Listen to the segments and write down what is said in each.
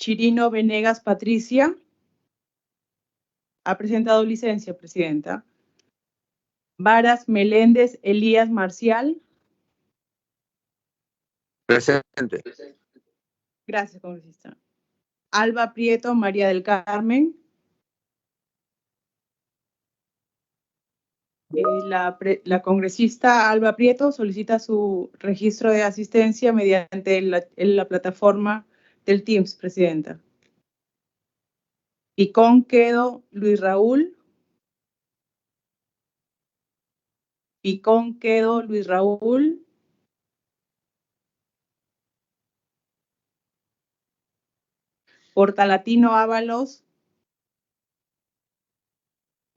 Chirino Venegas Patricia. Ha presentado licencia, Presidenta. Varas Meléndez Elías Marcial. Presente. Gracias, congresista. Alba Prieto María del Carmen. La congresista Alba Prieto solicita su registro de asistencia mediante la plataforma del Teams, Presidenta. Picón Quedo Luis Raúl. Picón Quedo Luis Raúl. Portalatino Ábalos.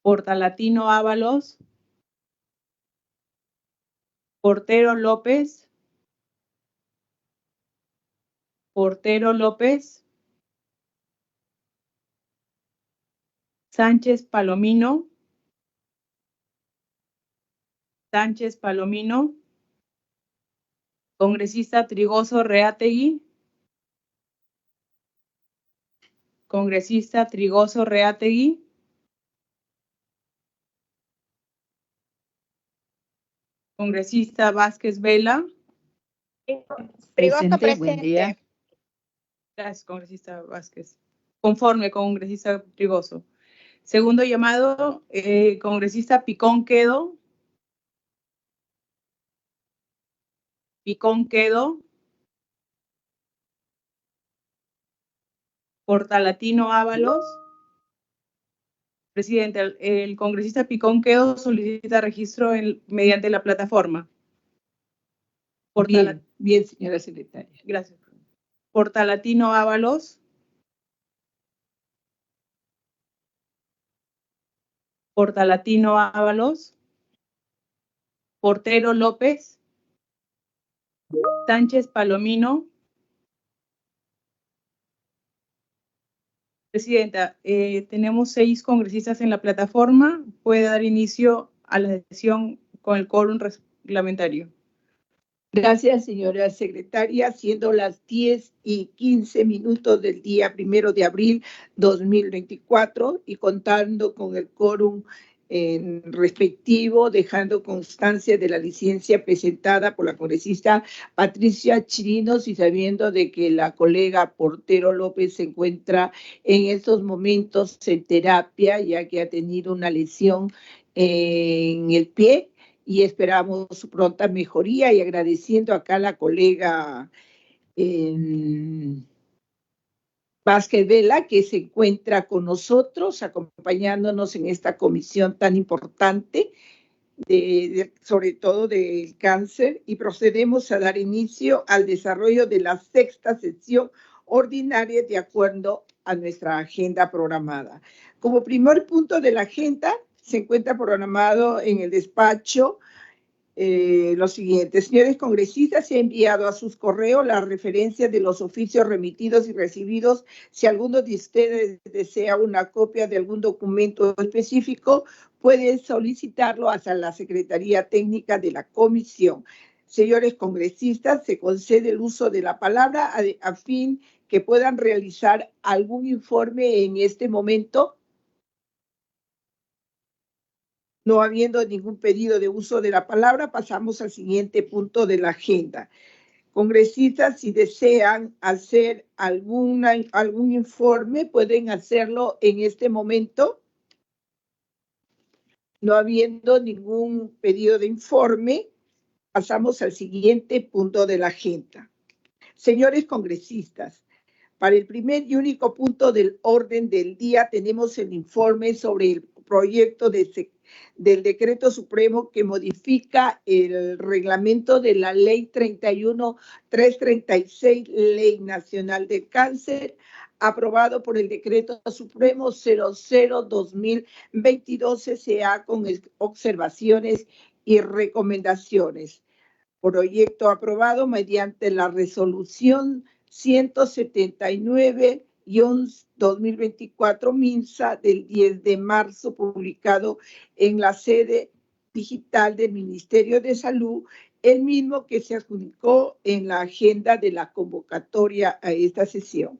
Portalatino Ábalos. Portero López. Portero López. Sánchez Palomino. Sánchez Palomino. Congresista Trigoso Reategui. Congresista Trigoso Reategui. Congresista Vázquez Vela. Presente, presente. buen día. Gracias, congresista Vázquez. Conforme, congresista Trigoso. Segundo llamado, congresista Picón Quedo. Picón Quedo. Portalatino Ábalos. Presidente, el congresista Picón Quedo solicita registro mediante la plataforma. Bien, señora secretaria. Gracias. Portalatino Ábalos. Portalatino Ábalos. Portero López. Sánchez Palomino. Presidenta, tenemos 6 congresistas en la plataforma. Puede dar inicio a la sesión con el quórum reglamentario. Gracias, señora secretaria. Siendo las 10:15 del día 1 de abril 2024 y contando con el quórum respectivo, dejando constancia de la licencia presentada por la congresista Patricia Chirinos y sabiendo de que la colega Portero López se encuentra en estos momentos en terapia, ya que ha tenido una lesión en el pie, y esperamos su pronta mejoría, y agradeciendo acá a la colega Vázquez Vela, que se encuentra con nosotros, acompañándonos en esta comisión tan importante, sobre todo del cáncer, y procedemos a dar inicio al desarrollo de la 6ª sesión ordinaria de acuerdo a nuestra agenda programada. Como primer punto de la agenda, se encuentra programado en el despacho lo siguiente. Señores congresistas, se ha enviado a sus correos la referencia de los oficios remitidos y recibidos. Si alguno de ustedes desea una copia de algún documento específico, puede solicitarlo hasta la Secretaría Técnica de la Comisión. Señores congresistas, se concede el uso de la palabra a fin que puedan realizar algún informe en este momento. No habiendo ningún pedido de uso de la palabra, pasamos al siguiente punto de la agenda. Congresistas, si desean hacer algún informe, pueden hacerlo en este momento. No habiendo ningún pedido de informe, pasamos al siguiente punto de la agenda. Señores congresistas, para el primer y único punto del orden del día tenemos el informe sobre el proyecto del Decreto Supremo que modifica el reglamento de la Ley 31.336, Ley Nacional del Cáncer, aprobado por el Decreto Supremo 00/2022 CCA con observaciones y recomendaciones. Proyecto aprobado mediante la resolución 179-2024 MINSA del 10 de marzo, publicado en la sede digital del Ministerio de Salud, el mismo que se adjudicó en la agenda de la convocatoria a esta sesión.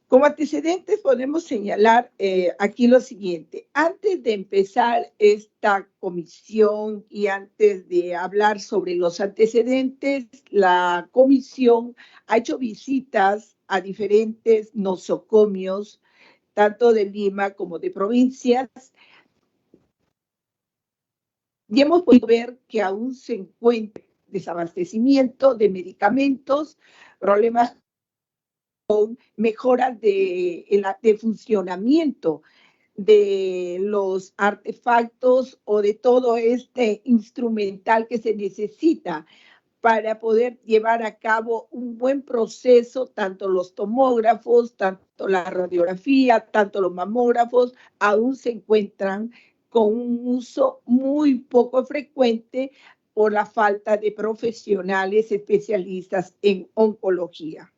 Como antecedentes podemos señalar aquí lo siguiente. Antes de empezar esta comisión y antes de hablar sobre los antecedentes, la comisión ha hecho visitas a diferentes nosocomios, tanto de Lima como de provincias, y hemos podido ver que aún se encuentra desabastecimiento de medicamentos, problemas con mejoras de funcionamiento de los artefactos o de todo este instrumental que se necesita para poder llevar a cabo un buen proceso, tanto los tomógrafos, tanto la radiografía, tanto los mamógrafos, aún se encuentran con un uso muy poco frecuente por la falta de profesionales especialistas en oncología.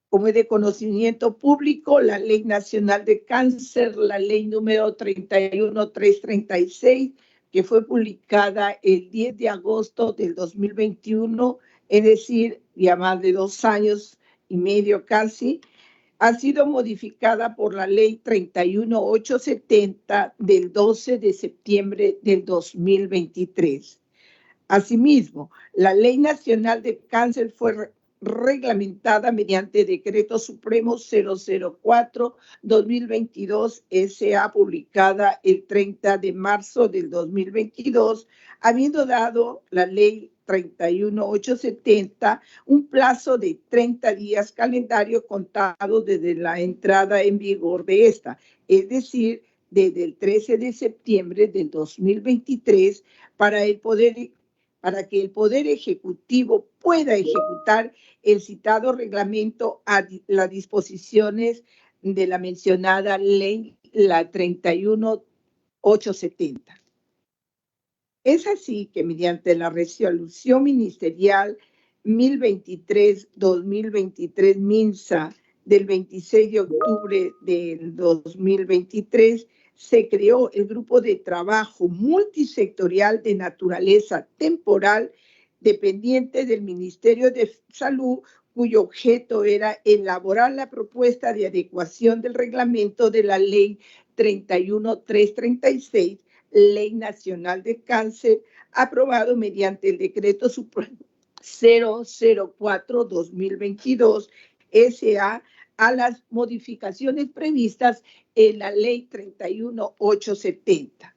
Como es de conocimiento público, la Ley Nacional de Cáncer, la ley número 31336, que fue publicada el 10 de agosto del 2021, es decir, ya más de 2 años y medio casi, ha sido modificada por la Ley 31870 del 12 de septiembre del 2023. Asimismo, la Ley Nacional de Cáncer fue reglamentada mediante Decreto Supremo 004-2022 SA, publicada el 30 de marzo del 2022, habiendo dado la Ley 31870 un plazo de 30 días calendario contados desde la entrada en vigor de esta, es decir, desde el 13 de septiembre del 2023, para que el Poder Ejecutivo pueda ejecutar el citado reglamento a las disposiciones de la mencionada ley, la 31870. Es así que mediante la resolución ministerial 1023-2023 MINSA del 26 de octubre del 2023, se creó el grupo de trabajo multisectorial de naturaleza temporal dependiente del Ministerio de Salud, cuyo objeto era elaborar la propuesta de adecuación del reglamento de la Ley 31336, Ley Nacional de Cáncer, aprobado mediante el Decreto Supremo 004-2022 SA, a las modificaciones previstas en la Ley 31870.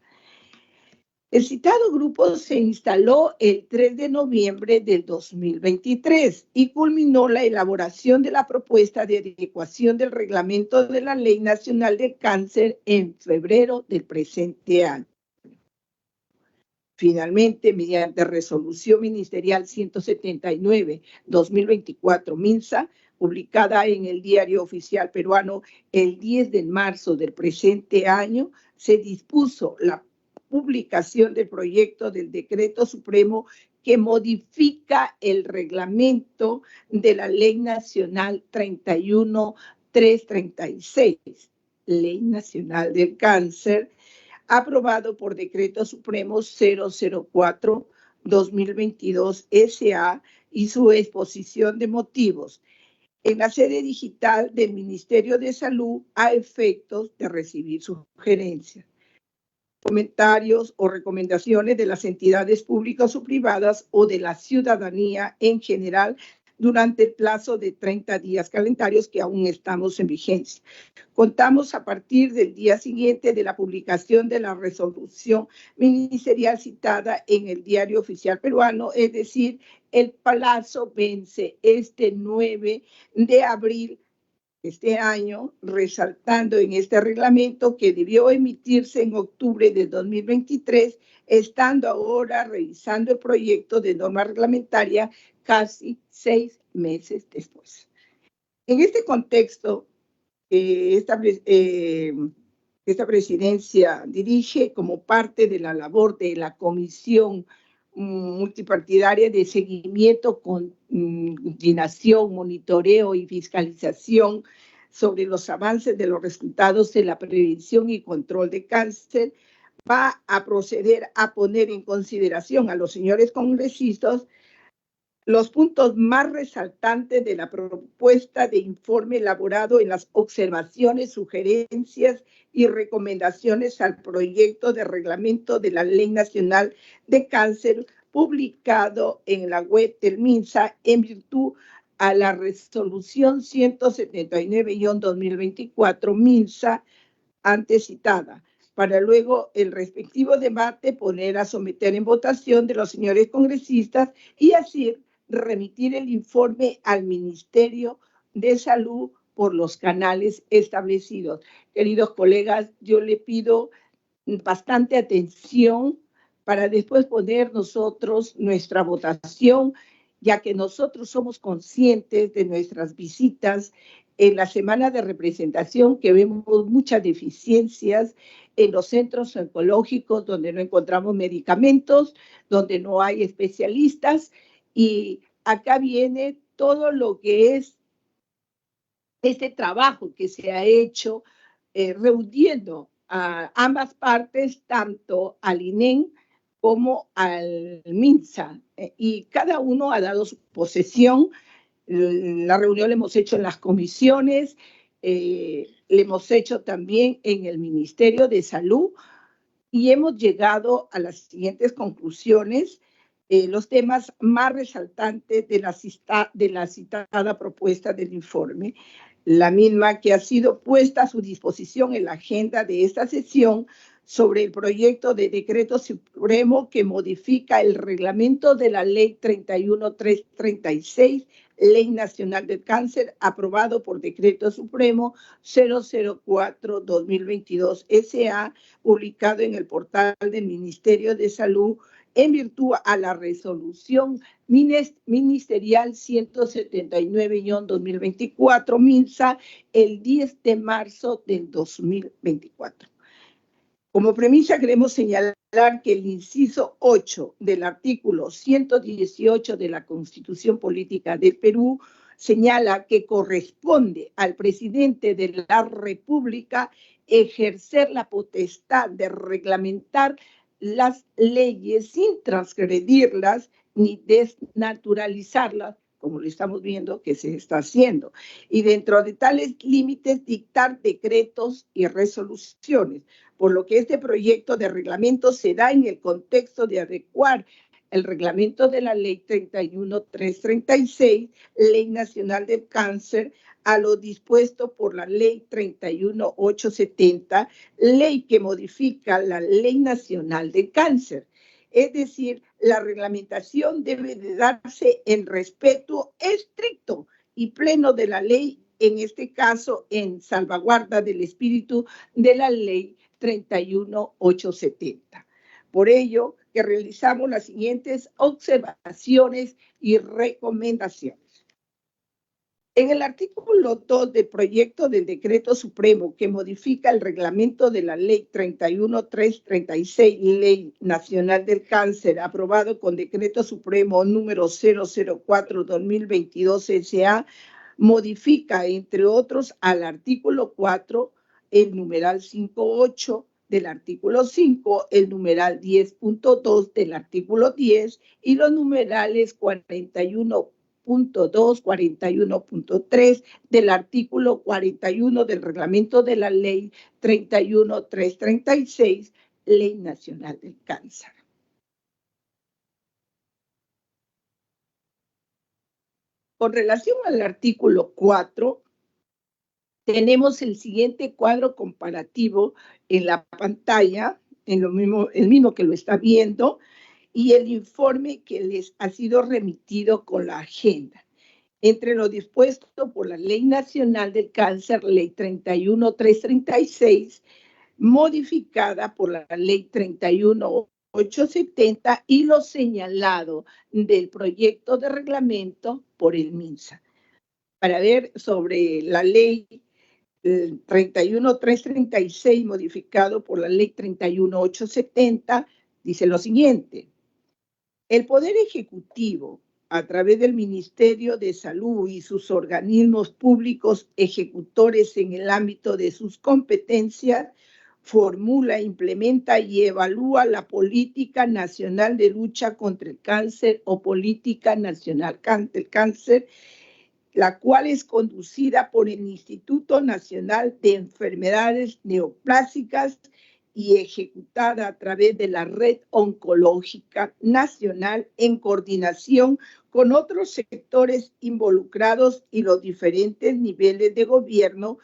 El citado grupo se instaló el 3 de noviembre del 2023 y culminó la elaboración de la propuesta de adecuación del reglamento de la Ley Nacional de Cáncer en febrero del presente año. Finalmente, mediante resolución ministerial 179-2024 MINSA, publicada en el Diario Oficial Peruano el 10 de marzo del presente año, se dispuso la publicación del proyecto del Decreto Supremo que modifica el reglamento de la Ley Nacional 31336, Ley Nacional del Cáncer, aprobado por Decreto Supremo 004-2022 SA y su exposición de motivos en la sede digital del Ministerio de Salud a efectos de recibir sugerencias, comentarios o recomendaciones de las entidades públicas o privadas o de la ciudadanía en general durante el plazo de 30 días calendarios que aún estamos en vigencia. Contamos a partir del día siguiente de la publicación de la resolución ministerial citada en el Diario Oficial Peruano, es decir, el plazo vence este 9 de abril este año, resaltando en este reglamento que debió emitirse en octubre de 2023, estando ahora revisando el proyecto de norma reglamentaria casi 6 meses después. En este contexto, esta presidencia dirige como parte de la labor de la Comisión Multipartidaria de Seguimiento, Coordinación, Monitoreo y Fiscalización sobre los avances de los resultados de la prevención y control de cáncer, va a proceder a poner en consideración a los señores congresistas los puntos más resaltantes de la propuesta de informe elaborado en las observaciones, sugerencias y recomendaciones al proyecto de reglamento de la Ley Nacional de Cáncer publicado en la web del MINSA en virtud a la resolución 179-2024 MINSA antes citada, para luego el respectivo debate poner a someter en votación de los señores congresistas y así remitir el informe al Ministerio de Salud por los canales establecidos. Queridos colegas, yo le pido bastante atención para después poner nosotros nuestra votación, ya que nosotros somos conscientes de nuestras visitas en la semana de representación, que vemos muchas deficiencias en los centros oncológicos donde no encontramos medicamentos, donde no hay especialistas, y acá viene todo lo que es este trabajo que se ha hecho reuniendo a ambas partes, tanto al INEN como al MINSA, y cada uno ha dado su posesión. La reunión la hemos hecho en las comisiones, la hemos hecho también en el Ministerio de Salud y hemos llegado a las siguientes conclusiones. Los temas más resaltantes de la citada propuesta del informe, la misma que ha sido puesta a su disposición en la agenda de esta sesión sobre el proyecto de decreto supremo que modifica el reglamento de la Ley 31336, Ley Nacional del Cáncer, aprobado por Decreto Supremo 004-2022 SA, publicado en el portal del Ministerio de Salud en virtud a la resolución ministerial 179-2024 MINSA el 10 de marzo del 2024. Como premisa queremos señalar que el inciso 8 del artículo 118 de la Constitución Política del Perú señala que corresponde al presidente de la República ejercer la potestad de reglamentar las leyes sin transgredirlas ni desnaturalizarlas, como lo estamos viendo que se está haciendo, y dentro de tales límites dictar decretos y resoluciones, por lo que este proyecto de reglamento se da en el contexto de adecuar el reglamento de la Ley 31336, Ley Nacional del Cáncer, a lo dispuesto por la Ley 31870, ley que modifica la Ley Nacional del Cáncer. Es decir, la reglamentación debe de darse en respeto estricto y pleno de la ley, en este caso en salvaguarda del espíritu de la Ley 31870. Por ello, que realizamos las siguientes observaciones y recomendaciones. En el artículo 2 del proyecto del Decreto Supremo que modifica el reglamento de la Ley 31336, Ley Nacional del Cáncer, aprobado con Decreto Supremo número 004-2022 SA, modifica, entre otros, al artículo 4, el numeral 5.8 del artículo 5, el numeral 10.2 del artículo 10 y los numerales 41.2, 41.3 del artículo 41 del reglamento de la Ley 31336, Ley Nacional del Cáncer. Con relación al artículo 4, tenemos el siguiente cuadro comparativo en la pantalla, el mismo que lo está viendo, y el informe que les ha sido remitido con la agenda. Entre lo dispuesto por la Ley Nacional del Cáncer, Ley 31336, modificada por la Ley 31870 y lo señalado del proyecto de reglamento por el MINSA. Para ver sobre la Ley 31336 modificado por la Ley 31870, dice lo siguiente: el Poder Ejecutivo, a través del Ministerio de Salud y sus organismos públicos ejecutores en el ámbito de sus competencias, formula, implementa y evalúa la Política Nacional de Lucha contra el Cáncer o Política Nacional del Cáncer, la cual es conducida por el Instituto Nacional de Enfermedades Neoplásicas y ejecutada a través de la Red Oncológica Nacional en coordinación con otros sectores involucrados y los diferentes niveles de gobierno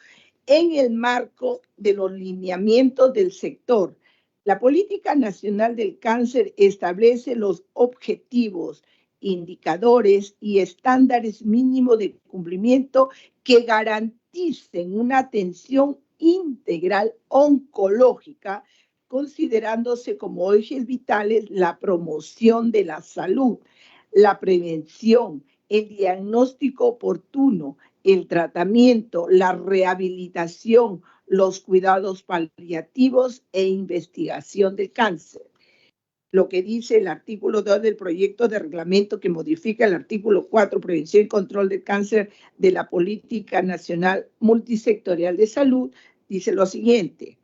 en el marco de los lineamientos del sector. La Política Nacional del Cáncer establece los objetivos, indicadores y estándares mínimos de cumplimiento que garanticen una atención integral oncológica, considerándose como ejes vitales la promoción de la salud, la prevención, el diagnóstico oportuno, el tratamiento, la rehabilitación, los cuidados paliativos e investigación del cáncer. Lo que dice el artículo 2 del proyecto de reglamento que modifica el artículo 4, prevención y control del cáncer de la Política Nacional Multisectorial de Salud, dice lo siguiente.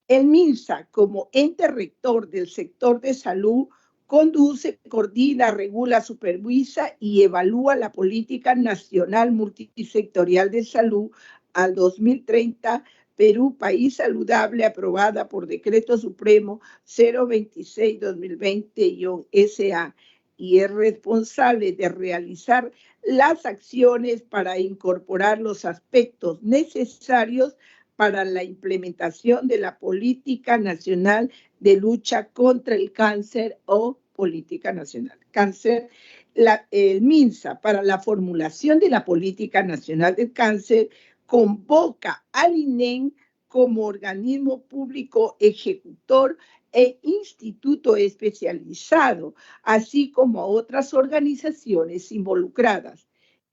El MINSA, como ente rector del sector de salud, conduce, coordina, regula, supervisa y evalúa la Política Nacional Multisectorial de Salud al 2030, Perú, país saludable, aprobada por Decreto Supremo 026-2020-SA, y es responsable de realizar las acciones para incorporar los aspectos necesarios para la implementación de la Política Nacional de Lucha contra el Cáncer o Política Nacional Cáncer. El MINSA, para la formulación de la Política Nacional del Cáncer, convoca al INEN como organismo público ejecutor e instituto especializado, así como a otras organizaciones involucradas.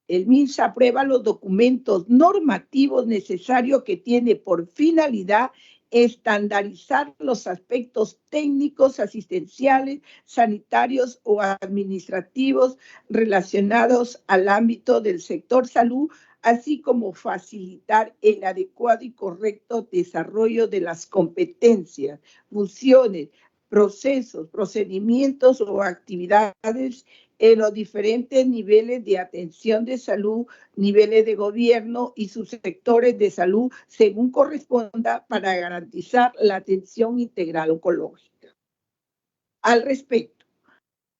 El MINSA aprueba los documentos normativos necesarios que tiene por finalidad estandarizar los aspectos técnicos, asistenciales, sanitarios o administrativos relacionados al ámbito del sector salud, así como facilitar el adecuado y correcto desarrollo de las competencias, funciones, procesos, procedimientos o actividades en los diferentes niveles de atención de salud, niveles de gobierno y sus sectores de salud, según corresponda, para garantizar la atención integral oncológica. Al respecto,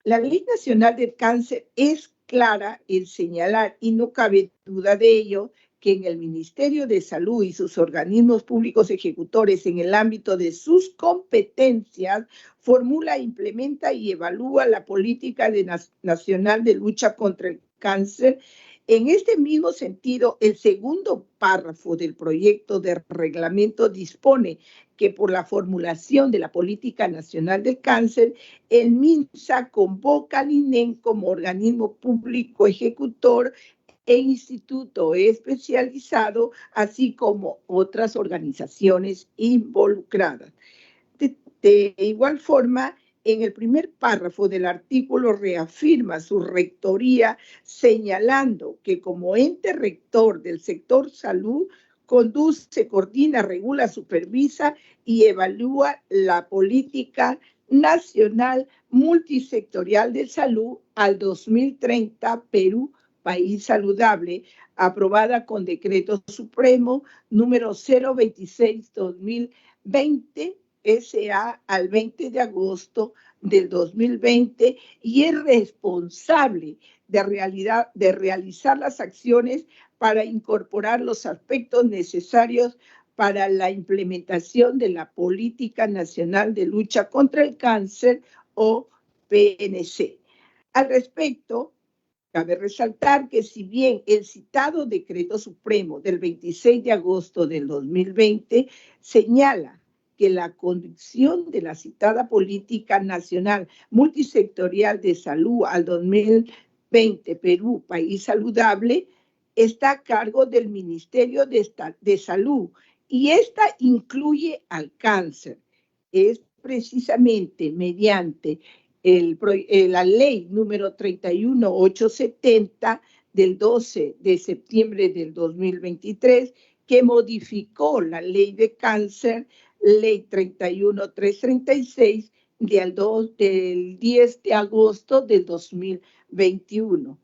la Ley Nacional del Cáncer es clara en señalar, y no cabe duda de ello, que en el Ministerio de Salud y sus organismos públicos ejecutores en el ámbito de sus competencias formula, implementa y evalúa la Política Nacional de Lucha contra el Cáncer. En este mismo sentido, el segundo párrafo del proyecto de reglamento dispone que por la formulación de la Política Nacional del Cáncer, el MINSA convoca al INEN como organismo público ejecutor e instituto especializado, así como otras organizaciones involucradas. De igual forma, en el primer párrafo del artículo reafirma su rectoría, señalando que como ente rector del sector salud, conduce, coordina, regula, supervisa y evalúa la Política Nacional Multisectorial de Salud al 2030, Perú, país saludable, aprobada con Decreto Supremo número 026-2020, SA al 20 de agosto del 2020, y es responsable de realizar las acciones para incorporar los aspectos necesarios para la implementación de la Política Nacional de Lucha contra el Cáncer o PNC. Al respecto, cabe resaltar que si bien el citado Decreto Supremo del 26 de agosto del 2020 señala que la conducción de la citada Política Nacional Multisectorial de Salud al 2020, Perú, país saludable, está a cargo del Ministerio de Salud, y esta incluye al cáncer. Es precisamente mediante la ley número 31870 del 12 de septiembre del 2023, que modificó la ley de cáncer, Ley 31336 del 10 de agosto del 2021,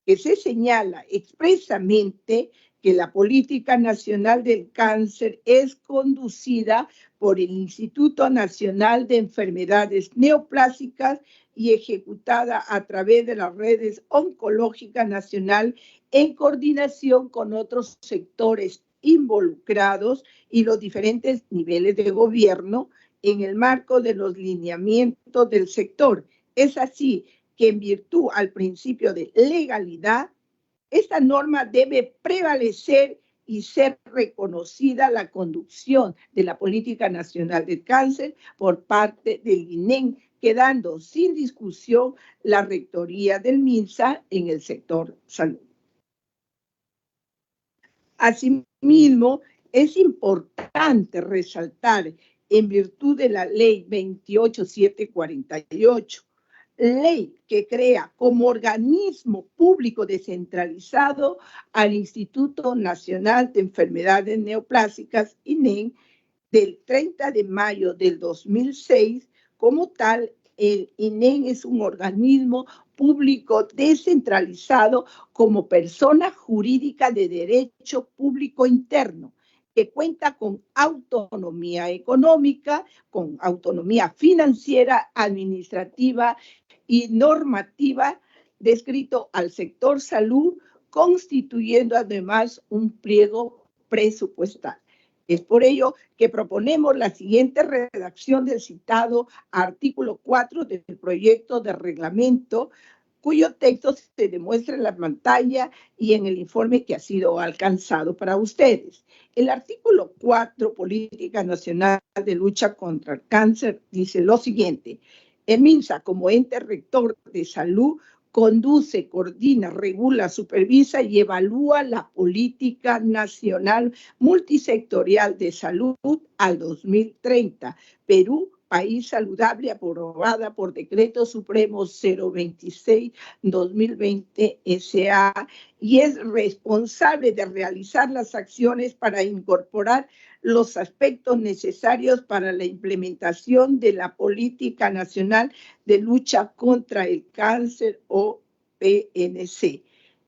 que se señala expresamente que la Política Nacional del Cáncer es conducida por el Instituto Nacional de Enfermedades Neoplásicas y ejecutada a través de las redes oncológicas nacional en coordinación con otros sectores involucrados y los diferentes niveles de gobierno en el marco de los lineamientos del sector. Es así que en virtud al principio de legalidad, esta norma debe prevalecer y ser reconocida la conducción de la Política Nacional del Cáncer por parte del INEN, quedando sin discusión la rectoría del MINSA en el sector salud. Asimismo, es importante resaltar, en virtud de la Ley 28748, ley que crea como organismo público descentralizado al Instituto Nacional de Enfermedades Neoplásicas, INEN, del 30 de mayo del 2006. Como tal, el INEN es un organismo público descentralizado como persona jurídica de derecho público interno, que cuenta con autonomía económica, con autonomía financiera, administrativa y normativa descrito al sector salud, constituyendo además un pliego presupuestal. Es por ello que proponemos la siguiente redacción del citado artículo 4 del proyecto de reglamento, cuyo texto se demuestra en la pantalla y en el informe que ha sido alcanzado para ustedes. El artículo 4, Política Nacional de Lucha contra el Cáncer, dice lo siguiente: el MINSA, como ente rector de salud, conduce, coordina, regula, supervisa y evalúa la política nacional multisectorial de salud al 2030. Perú, país saludable, aprobada por Decreto Supremo 026-2020 SA, y es responsable de realizar las acciones para incorporar los aspectos necesarios para la implementación de la Política Nacional de Lucha contra el Cáncer o PNC.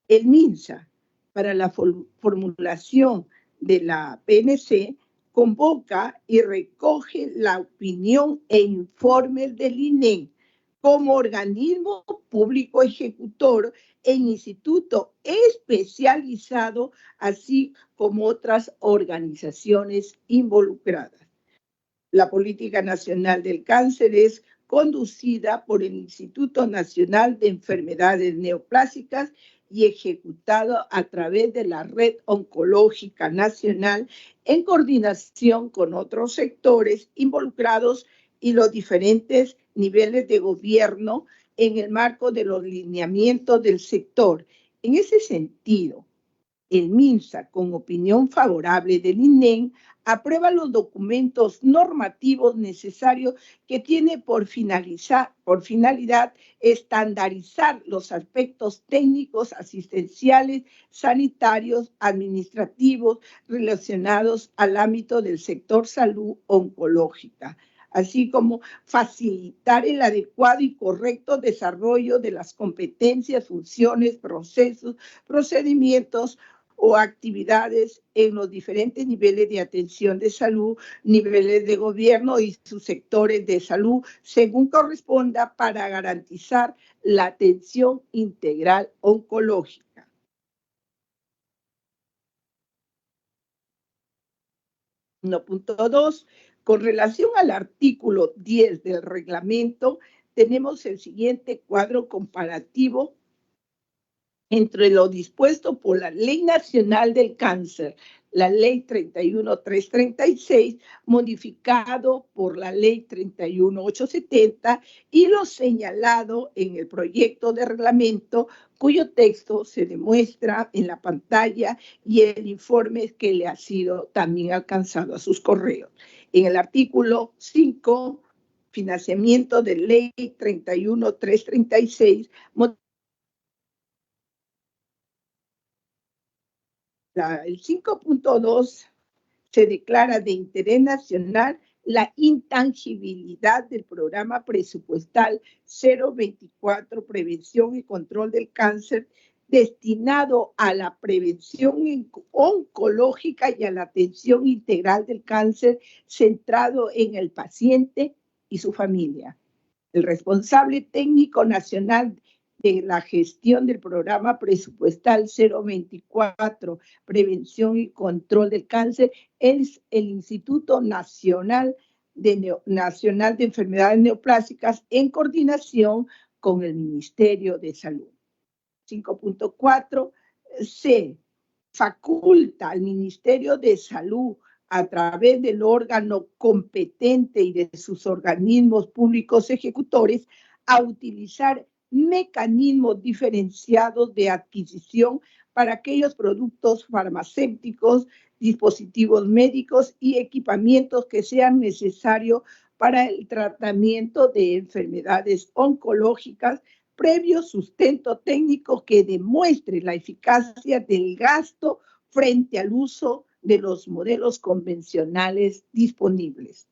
El MINSA, para la formulación de la PNC, convoca y recoge la opinión e informes del INEN como organismo público ejecutor en instituto especializado, así como otras organizaciones involucradas. La Política Nacional del Cáncer es conducida por el Instituto Nacional de Enfermedades Neoplásicas y ejecutado a través de la Red Oncológica Nacional en coordinación con otros sectores involucrados y los diferentes niveles de gobierno en el marco de los lineamientos del sector. En ese sentido, el MINSA, con opinión favorable del INEN, aprueba los documentos normativos necesarios que tiene por finalidad estandarizar los aspectos técnicos, asistenciales, sanitarios, administrativos relacionados al ámbito del sector salud oncológica, así como facilitar el adecuado y correcto desarrollo de las competencias, funciones, procesos, procedimientos o actividades en los diferentes niveles de atención de salud, niveles de gobierno y sus sectores de salud, según corresponda, para garantizar la atención integral oncológica. 1.2. Con relación al artículo 10 del reglamento, tenemos el siguiente cuadro comparativo entre lo dispuesto por la Ley Nacional del Cáncer, la Ley 31336, modificado por la Ley 31870, y lo señalado en el proyecto de reglamento, cuyo texto se demuestra en la pantalla y el informe que le ha sido también alcanzado a sus correos. En el artículo 5, financiamiento de Ley 31336, el 5.2 Se declara de interés nacional la intangibilidad del programa presupuestal 024, Prevención y Control del Cáncer, destinado a la prevención oncológica y a la atención integral del cáncer, centrado en el paciente y su familia. El responsable técnico nacional de la gestión del programa presupuestal 024, Prevención y Control del Cáncer, es el Instituto Nacional de Enfermedades Neoplásicas en coordinación con el Ministerio de Salud. 5.4. Se faculta al Ministerio de Salud a través del órgano competente y de sus organismos públicos ejecutores a utilizar mecanismos diferenciados de adquisición para aquellos productos farmacéuticos, dispositivos médicos y equipamientos que sean necesarios para el tratamiento de enfermedades oncológicas, previo sustento técnico que demuestre la eficacia del gasto frente al uso de los modelos convencionales disponibles.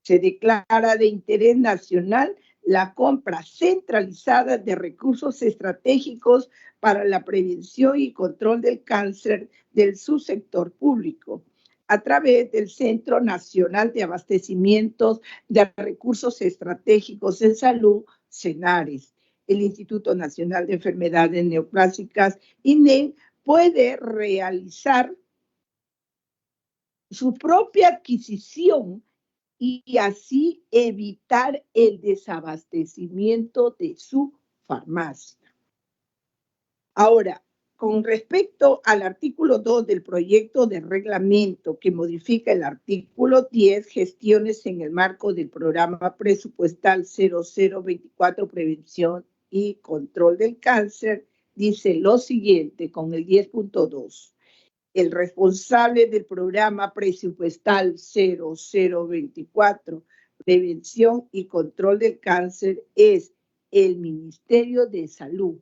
Se declara de interés nacional la compra centralizada de recursos estratégicos para la prevención y control del cáncer del subsector público a través del Centro Nacional de Abastecimientos de Recursos Estratégicos en Salud, CENARES. El Instituto Nacional de Enfermedades Neoplásicas, INE, puede realizar su propia adquisición y así evitar el desabastecimiento de su farmacia. Ahora, con respecto al artículo 2 del proyecto de reglamento que modifica el artículo 10, gestiones en el marco del programa presupuestal 0024, Prevención y Control del Cáncer, dice lo siguiente con el 10.2. El responsable del programa presupuestal 0024, Prevención y Control del Cáncer, es el Ministerio de Salud,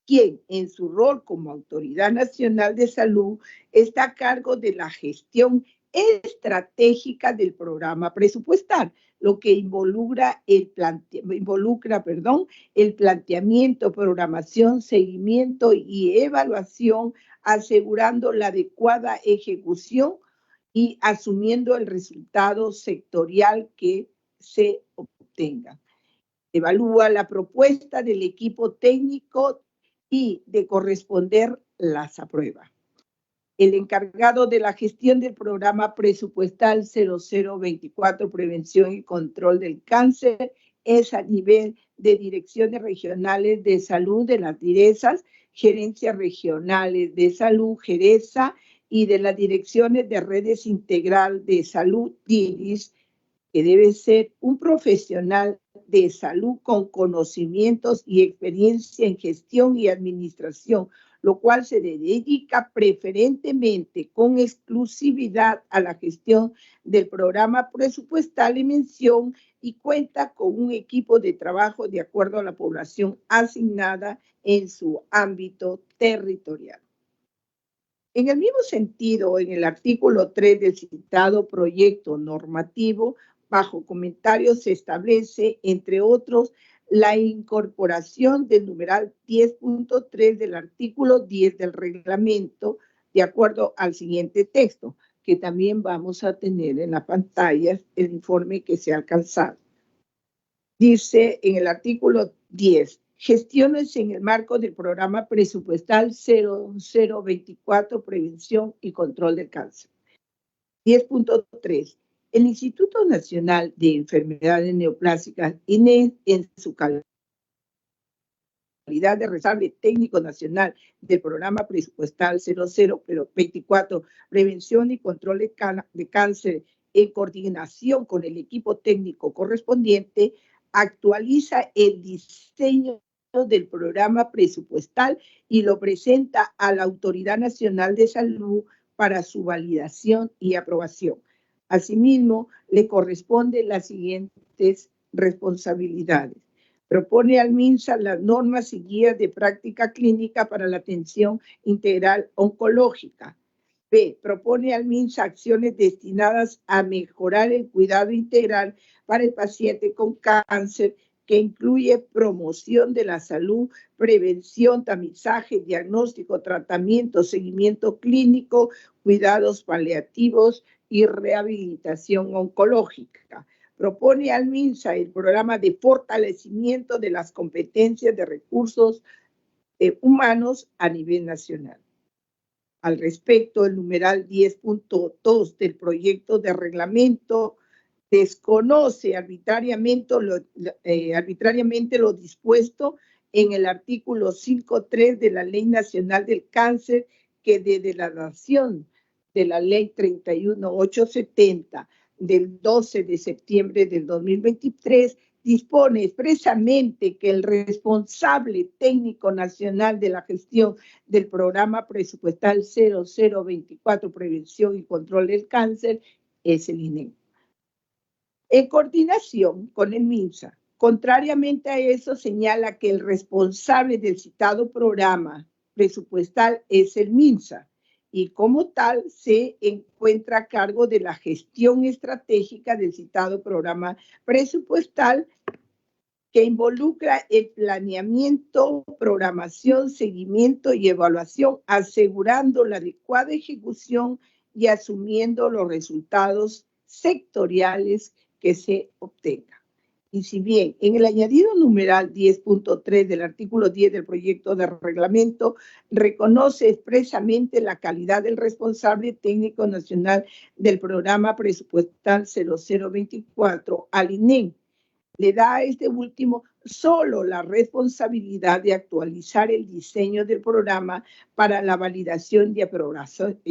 quien en su rol como Autoridad Nacional de Salud está a cargo de la gestión estratégica del programa presupuestal, lo que involucra el planteamiento, programación, seguimiento y evaluación, asegurando la adecuada ejecución y asumiendo el resultado sectorial que se obtenga. Evalúa la propuesta del equipo técnico y de corresponder las aprueba. El encargado de la gestión del programa presupuestal 0024, Prevención y Control del Cáncer, es a nivel de direcciones regionales de salud de las DIRESAS, gerencias regionales de salud, GERESA, y de las direcciones de redes integral de salud, DIRIS, que debe ser un profesional de salud con conocimientos y experiencia en gestión y administración, lo cual se dedica preferentemente con exclusividad a la gestión del programa presupuestal en mención y cuenta con un equipo de trabajo de acuerdo a la población asignada en su ámbito territorial. En el mismo sentido, en el artículo 3 del citado proyecto normativo, bajo comentarios se establece, entre otros, la incorporación del numeral 10.3 del artículo 10 del reglamento, de acuerdo al siguiente texto, que también vamos a tener en la pantalla el informe que se ha alcanzado. Dice en el artículo 10, gestiones en el marco del programa presupuestal 0024, Prevención y Control del Cáncer. 10.3. El Instituto Nacional de Enfermedades Neoplásicas, INE, en su calidad de responsable técnico nacional del programa presupuestal 0024, Prevención y Control de Cáncer, en coordinación con el equipo técnico correspondiente, actualiza el diseño del programa presupuestal y lo presenta a la Autoridad Nacional de Salud para su validación y aprobación. Asimismo, le corresponden las siguientes responsabilidades. Propone al MINSA las normas y guías de práctica clínica para la atención integral oncológica. B. Propone al MINSA acciones destinadas a mejorar el cuidado integral para el paciente con cáncer, que incluye promoción de la salud, prevención, tamizaje, diagnóstico, tratamiento, seguimiento clínico, cuidados paliativos y rehabilitación oncológica. Propone al MINSA el programa de fortalecimiento de las competencias de recursos humanos a nivel nacional. Al respecto, el numeral 10.2 del proyecto de reglamento desconoce arbitrariamente lo dispuesto en el artículo 5.3 de la Ley Nacional del Cáncer, que desde la dación de la Ley 31.870 del 12 de septiembre del 2023 dispone expresamente que el responsable técnico nacional de la gestión del programa presupuestal 0024 Prevención y Control del Cáncer es el INEM. En coordinación con el MINSA, contrariamente a eso, señala que el responsable del citado programa presupuestal es el MINSA y como tal se encuentra a cargo de la gestión estratégica del citado programa presupuestal, que involucra el planeamiento, programación, seguimiento y evaluación, asegurando la adecuada ejecución y asumiendo los resultados sectoriales que se obtengan. Y si bien en el añadido numeral 10.3 del artículo 10 del proyecto de reglamento reconoce expresamente la calidad del responsable técnico nacional del programa presupuestal 0024 al INEM, le da a este último solo la responsabilidad de actualizar el diseño del programa para la validación y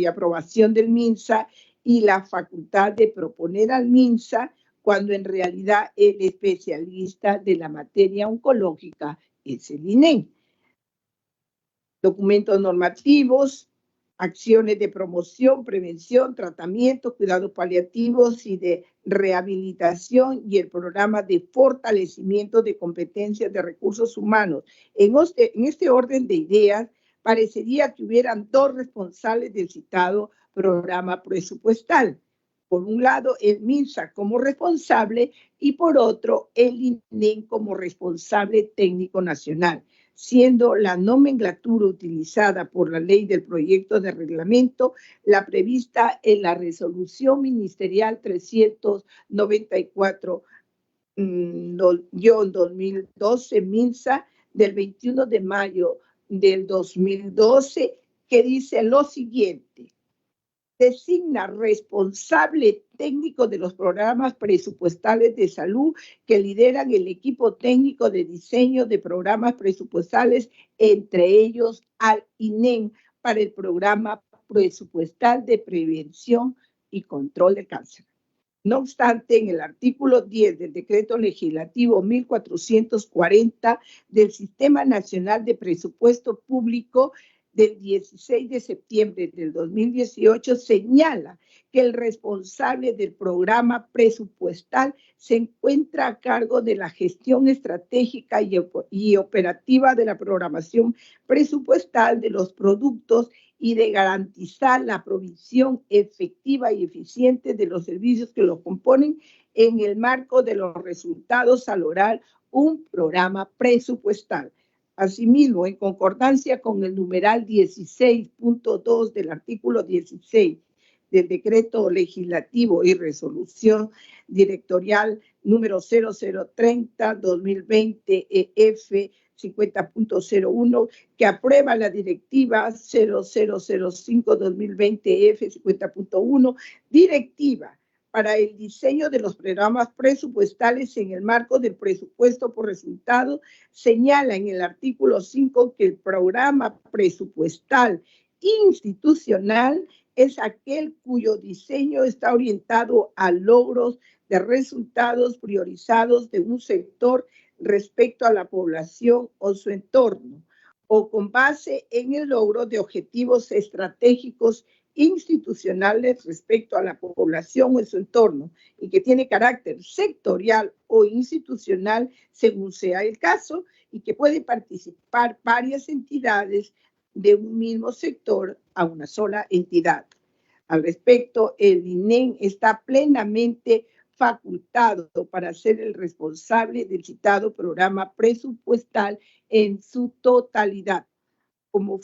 aprobación del MINSA y la facultad de proponer al MINSA, cuando en realidad el especialista de la materia oncológica es el INEM. Documentos normativos, acciones de promoción, prevención, tratamiento, cuidados paliativos y de rehabilitación y el programa de fortalecimiento de competencias de recursos humanos. En este orden de ideas, parecería que hubieran dos responsables del citado programa presupuestal. Por un lado, el MINSA como responsable y por otro, el INEM como responsable técnico nacional, siendo la nomenclatura utilizada por la ley del proyecto de reglamento la prevista en la resolución ministerial 394-2012 MINSA del 21 de mayo del 2012, que dice lo siguiente: designa responsable técnico de los programas presupuestales de salud que lideran el equipo técnico de diseño de programas presupuestales, entre ellos al INEM, para el programa presupuestal de prevención y control del cáncer. No obstante, en el artículo 10 del decreto legislativo 1440 del Sistema Nacional de Presupuesto Público del 16 de septiembre del 2018, señala que el responsable del programa presupuestal se encuentra a cargo de la gestión estratégica y operativa de la programación presupuestal de los productos y de garantizar la provisión efectiva y eficiente de los servicios que los componen en el marco de los resultados a lograr un programa presupuestal. Asimismo, en concordancia con el numeral 16.2 del artículo 16 del decreto legislativo y resolución directorial número 0030-2020 50.01, que aprueba la directiva 0005-2020 50.1, directiva para el diseño de los programas presupuestales en el marco del presupuesto por resultado, señala en el artículo 5 que el programa presupuestal institucional es aquel cuyo diseño está orientado a logros de resultados priorizados de un sector respecto a la población o su entorno, o con base en el logro de objetivos estratégicos institucionales respecto a la población o en su entorno, y que tiene carácter sectorial o institucional según sea el caso, y que puede participar varias entidades de un mismo sector a una sola entidad. Al respecto, el INEN está plenamente facultado para ser el responsable del citado programa presupuestal en su totalidad, como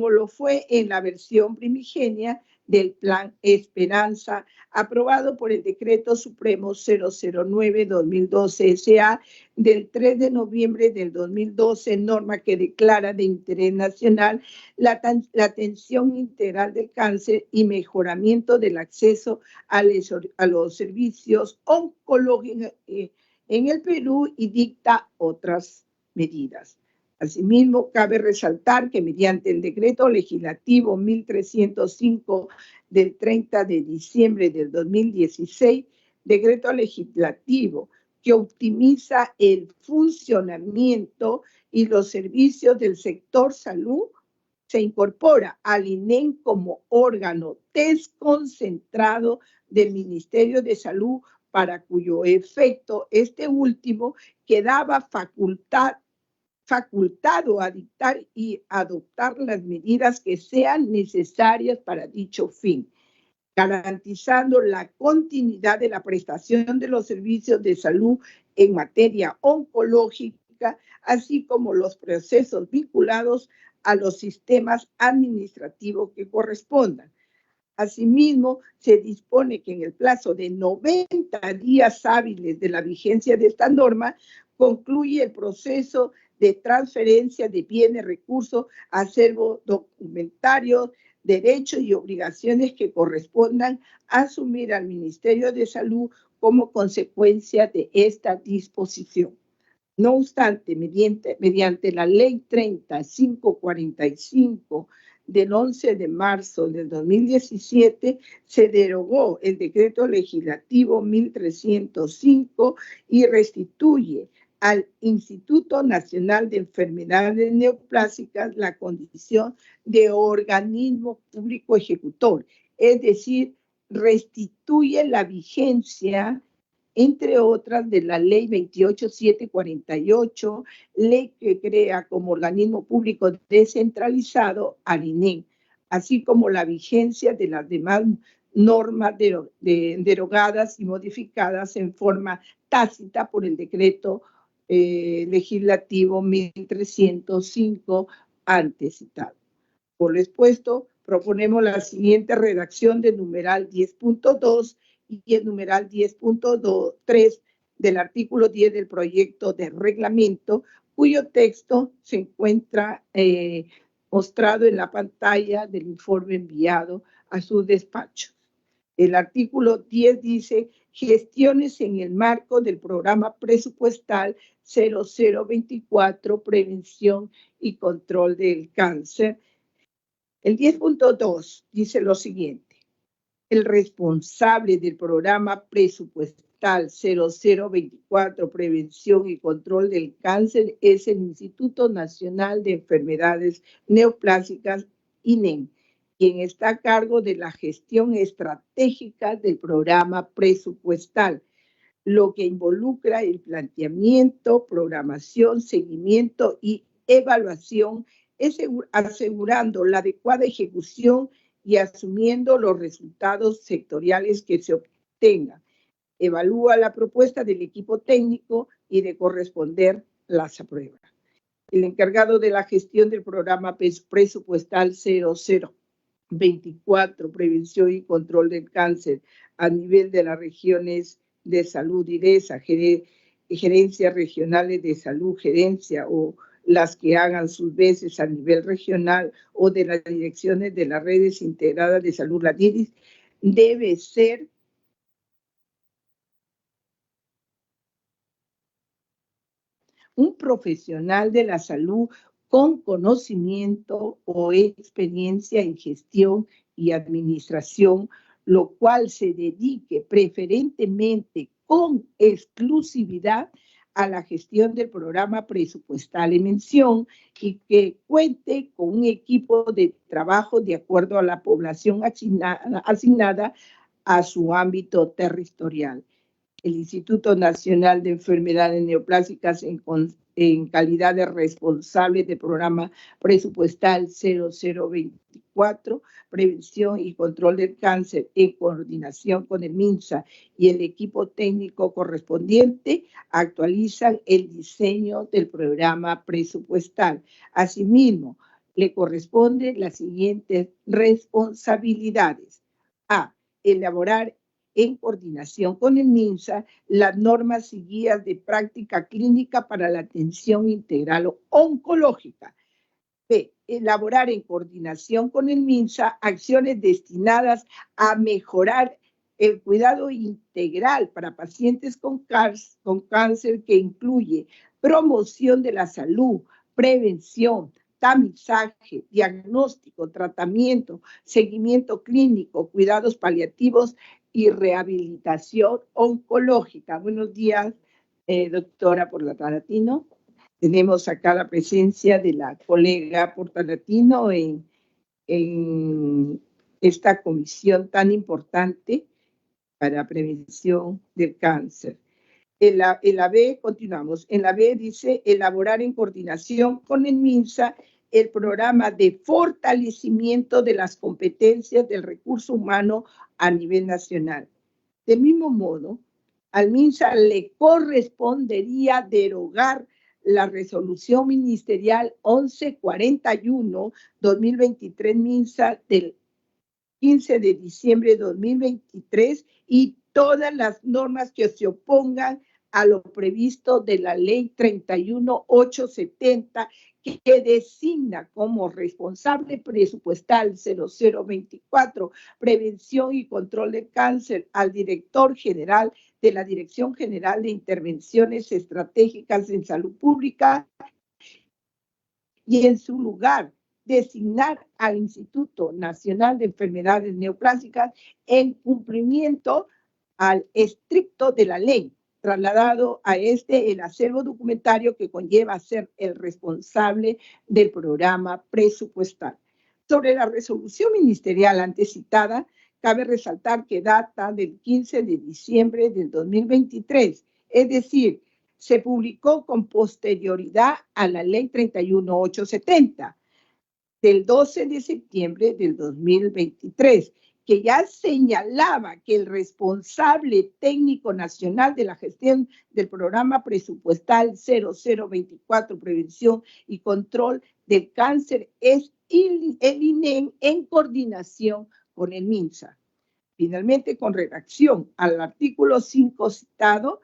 lo fue en la versión primigenia del Plan Esperanza, aprobado por el Decreto Supremo 009-2012 SA del 3 de noviembre del 2012, norma que declara de interés nacional la atención integral del cáncer y mejoramiento del acceso a los servicios oncológicos en el Perú y dicta otras medidas. Asimismo, cabe resaltar que mediante el decreto legislativo 1305 del 30 de diciembre del 2016, decreto legislativo que optimiza el funcionamiento y los servicios del sector salud, se incorpora al INEN como órgano desconcentrado del Ministerio de Salud, para cuyo efecto este último quedaba facultado a dictar y adoptar las medidas que sean necesarias para dicho fin, garantizando la continuidad de la prestación de los servicios de salud en materia oncológica, así como los procesos vinculados a los sistemas administrativos que correspondan. Asimismo, se dispone que en el plazo de 90 días hábiles de la vigencia de esta norma, concluye el proceso de transferencia de bienes, recursos, acervo documentario, derechos y obligaciones que correspondan asumir al Ministerio de Salud como consecuencia de esta disposición. No obstante, mediante la Ley 3545 del 11 de marzo del 2017, se derogó el decreto legislativo 1305 y restituye al Instituto Nacional de Enfermedades Neoplásicas la condición de organismo público ejecutor, es decir, restituye la vigencia, entre otras, de la Ley 28748, ley que crea como organismo público descentralizado al INEN, así como la vigencia de las demás normas derogadas y modificadas en forma tácita por el decreto legislativo 1305 antes citado. Por lo expuesto, proponemos la siguiente redacción del numeral 10.2 y el numeral 10.3 del artículo 10 del proyecto de reglamento, cuyo texto se encuentra mostrado en la pantalla del informe enviado a su despacho. El artículo 10 dice: gestiones en el marco del programa presupuestal 0024, prevención y control del cáncer. El 10.2 dice lo siguiente: el responsable del programa presupuestal 0024, prevención y control del cáncer, es el Instituto Nacional de Enfermedades Neoplásicas, INEN, quien está a cargo de la gestión estratégica del programa presupuestal, lo que involucra el planteamiento, programación, seguimiento y evaluación, asegurando la adecuada ejecución y asumiendo los resultados sectoriales que se obtengan. Evalúa la propuesta del equipo técnico y de corresponder las aprueba. El encargado de la gestión del programa presupuestal 0024, prevención y control del cáncer, a nivel de las regiones de salud, IRESA, gerencias regionales de salud, gerencia o las que hagan sus veces a nivel regional, o de las direcciones de las redes integradas de salud, la DIRIS, debe ser un profesional de la salud con conocimiento o experiencia en gestión y administración, lo cual se dedique preferentemente con exclusividad a la gestión del programa presupuestal en mención, y que cuente con un equipo de trabajo de acuerdo a la población asignada a su ámbito territorial. El Instituto Nacional de Enfermedades Neoplásicas, en calidad de responsable del programa presupuestal 0024, 2024, prevención y control del cáncer en coordinación con el MINSA y el equipo técnico correspondiente, actualizan el diseño del programa presupuestal. Asimismo, le corresponden las siguientes responsabilidades. A. Elaborar en coordinación con el MINSA las normas y guías de práctica clínica para la atención integral oncológica. B. Elaborar en coordinación con el MINSA acciones destinadas a mejorar el cuidado integral para pacientes con cáncer que incluye promoción de la salud, prevención, tamizaje, diagnóstico, tratamiento, seguimiento clínico, cuidados paliativos y rehabilitación oncológica. Buenos días, doctora Portolatino. Tenemos acá la presencia de la colega Portolatino en esta comisión tan importante para prevención del cáncer. En la B, continuamos. En la B dice elaborar en coordinación con el MINSA el programa de fortalecimiento de las competencias del recurso humano a nivel nacional. Del mismo modo, al MINSA le correspondería derogar la resolución ministerial 1141-2023 MINSA del 15 de diciembre de 2023 y todas las normas que se opongan a lo previsto de la ley 31870 que designa como responsable presupuestal 0024 prevención y control del cáncer al director general de la Dirección General de Intervenciones Estratégicas en Salud Pública y en su lugar designar al Instituto Nacional de Enfermedades Neoplásicas en cumplimiento al estricto de la ley, trasladado a el acervo documentario que conlleva ser el responsable del programa presupuestal. Sobre la resolución ministerial antes citada, cabe resaltar que data del 15 de diciembre del 2023, es decir, se publicó con posterioridad a la ley 31870 del 12 de septiembre del 2023, que ya señalaba que el responsable técnico nacional de la gestión del programa presupuestal 0024, prevención y control del cáncer, es el INEM en coordinación con el MINSA. Finalmente, con redacción al artículo 5 citado,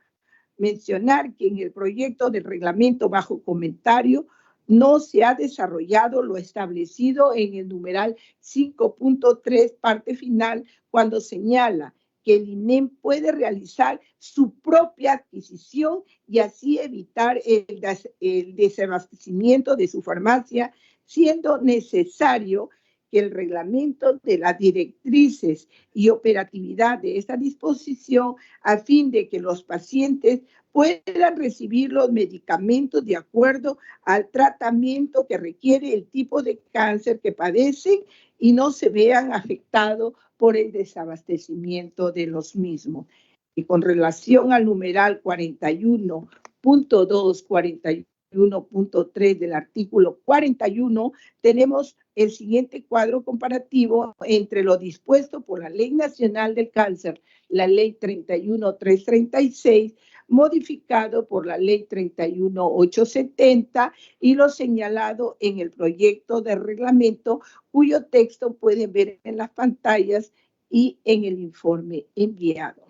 mencionar que en el proyecto de reglamento bajo comentario no se ha desarrollado lo establecido en el numeral 5.3 parte final cuando señala que el INEM puede realizar su propia adquisición y así evitar el desabastecimiento de su farmacia, siendo necesario que el reglamento de las directrices y operatividad de esta disposición a fin de que los pacientes puedan recibir los medicamentos de acuerdo al tratamiento que requiere el tipo de cáncer que padecen y no se vean afectados por el desabastecimiento de los mismos. Y con relación al numeral 41.2, 41.3 del artículo 41, tenemos el siguiente cuadro comparativo entre lo dispuesto por la Ley Nacional del Cáncer, la Ley 31336, modificado por la Ley 31870 y lo señalado en el proyecto de reglamento, cuyo texto pueden ver en las pantallas y en el informe enviado.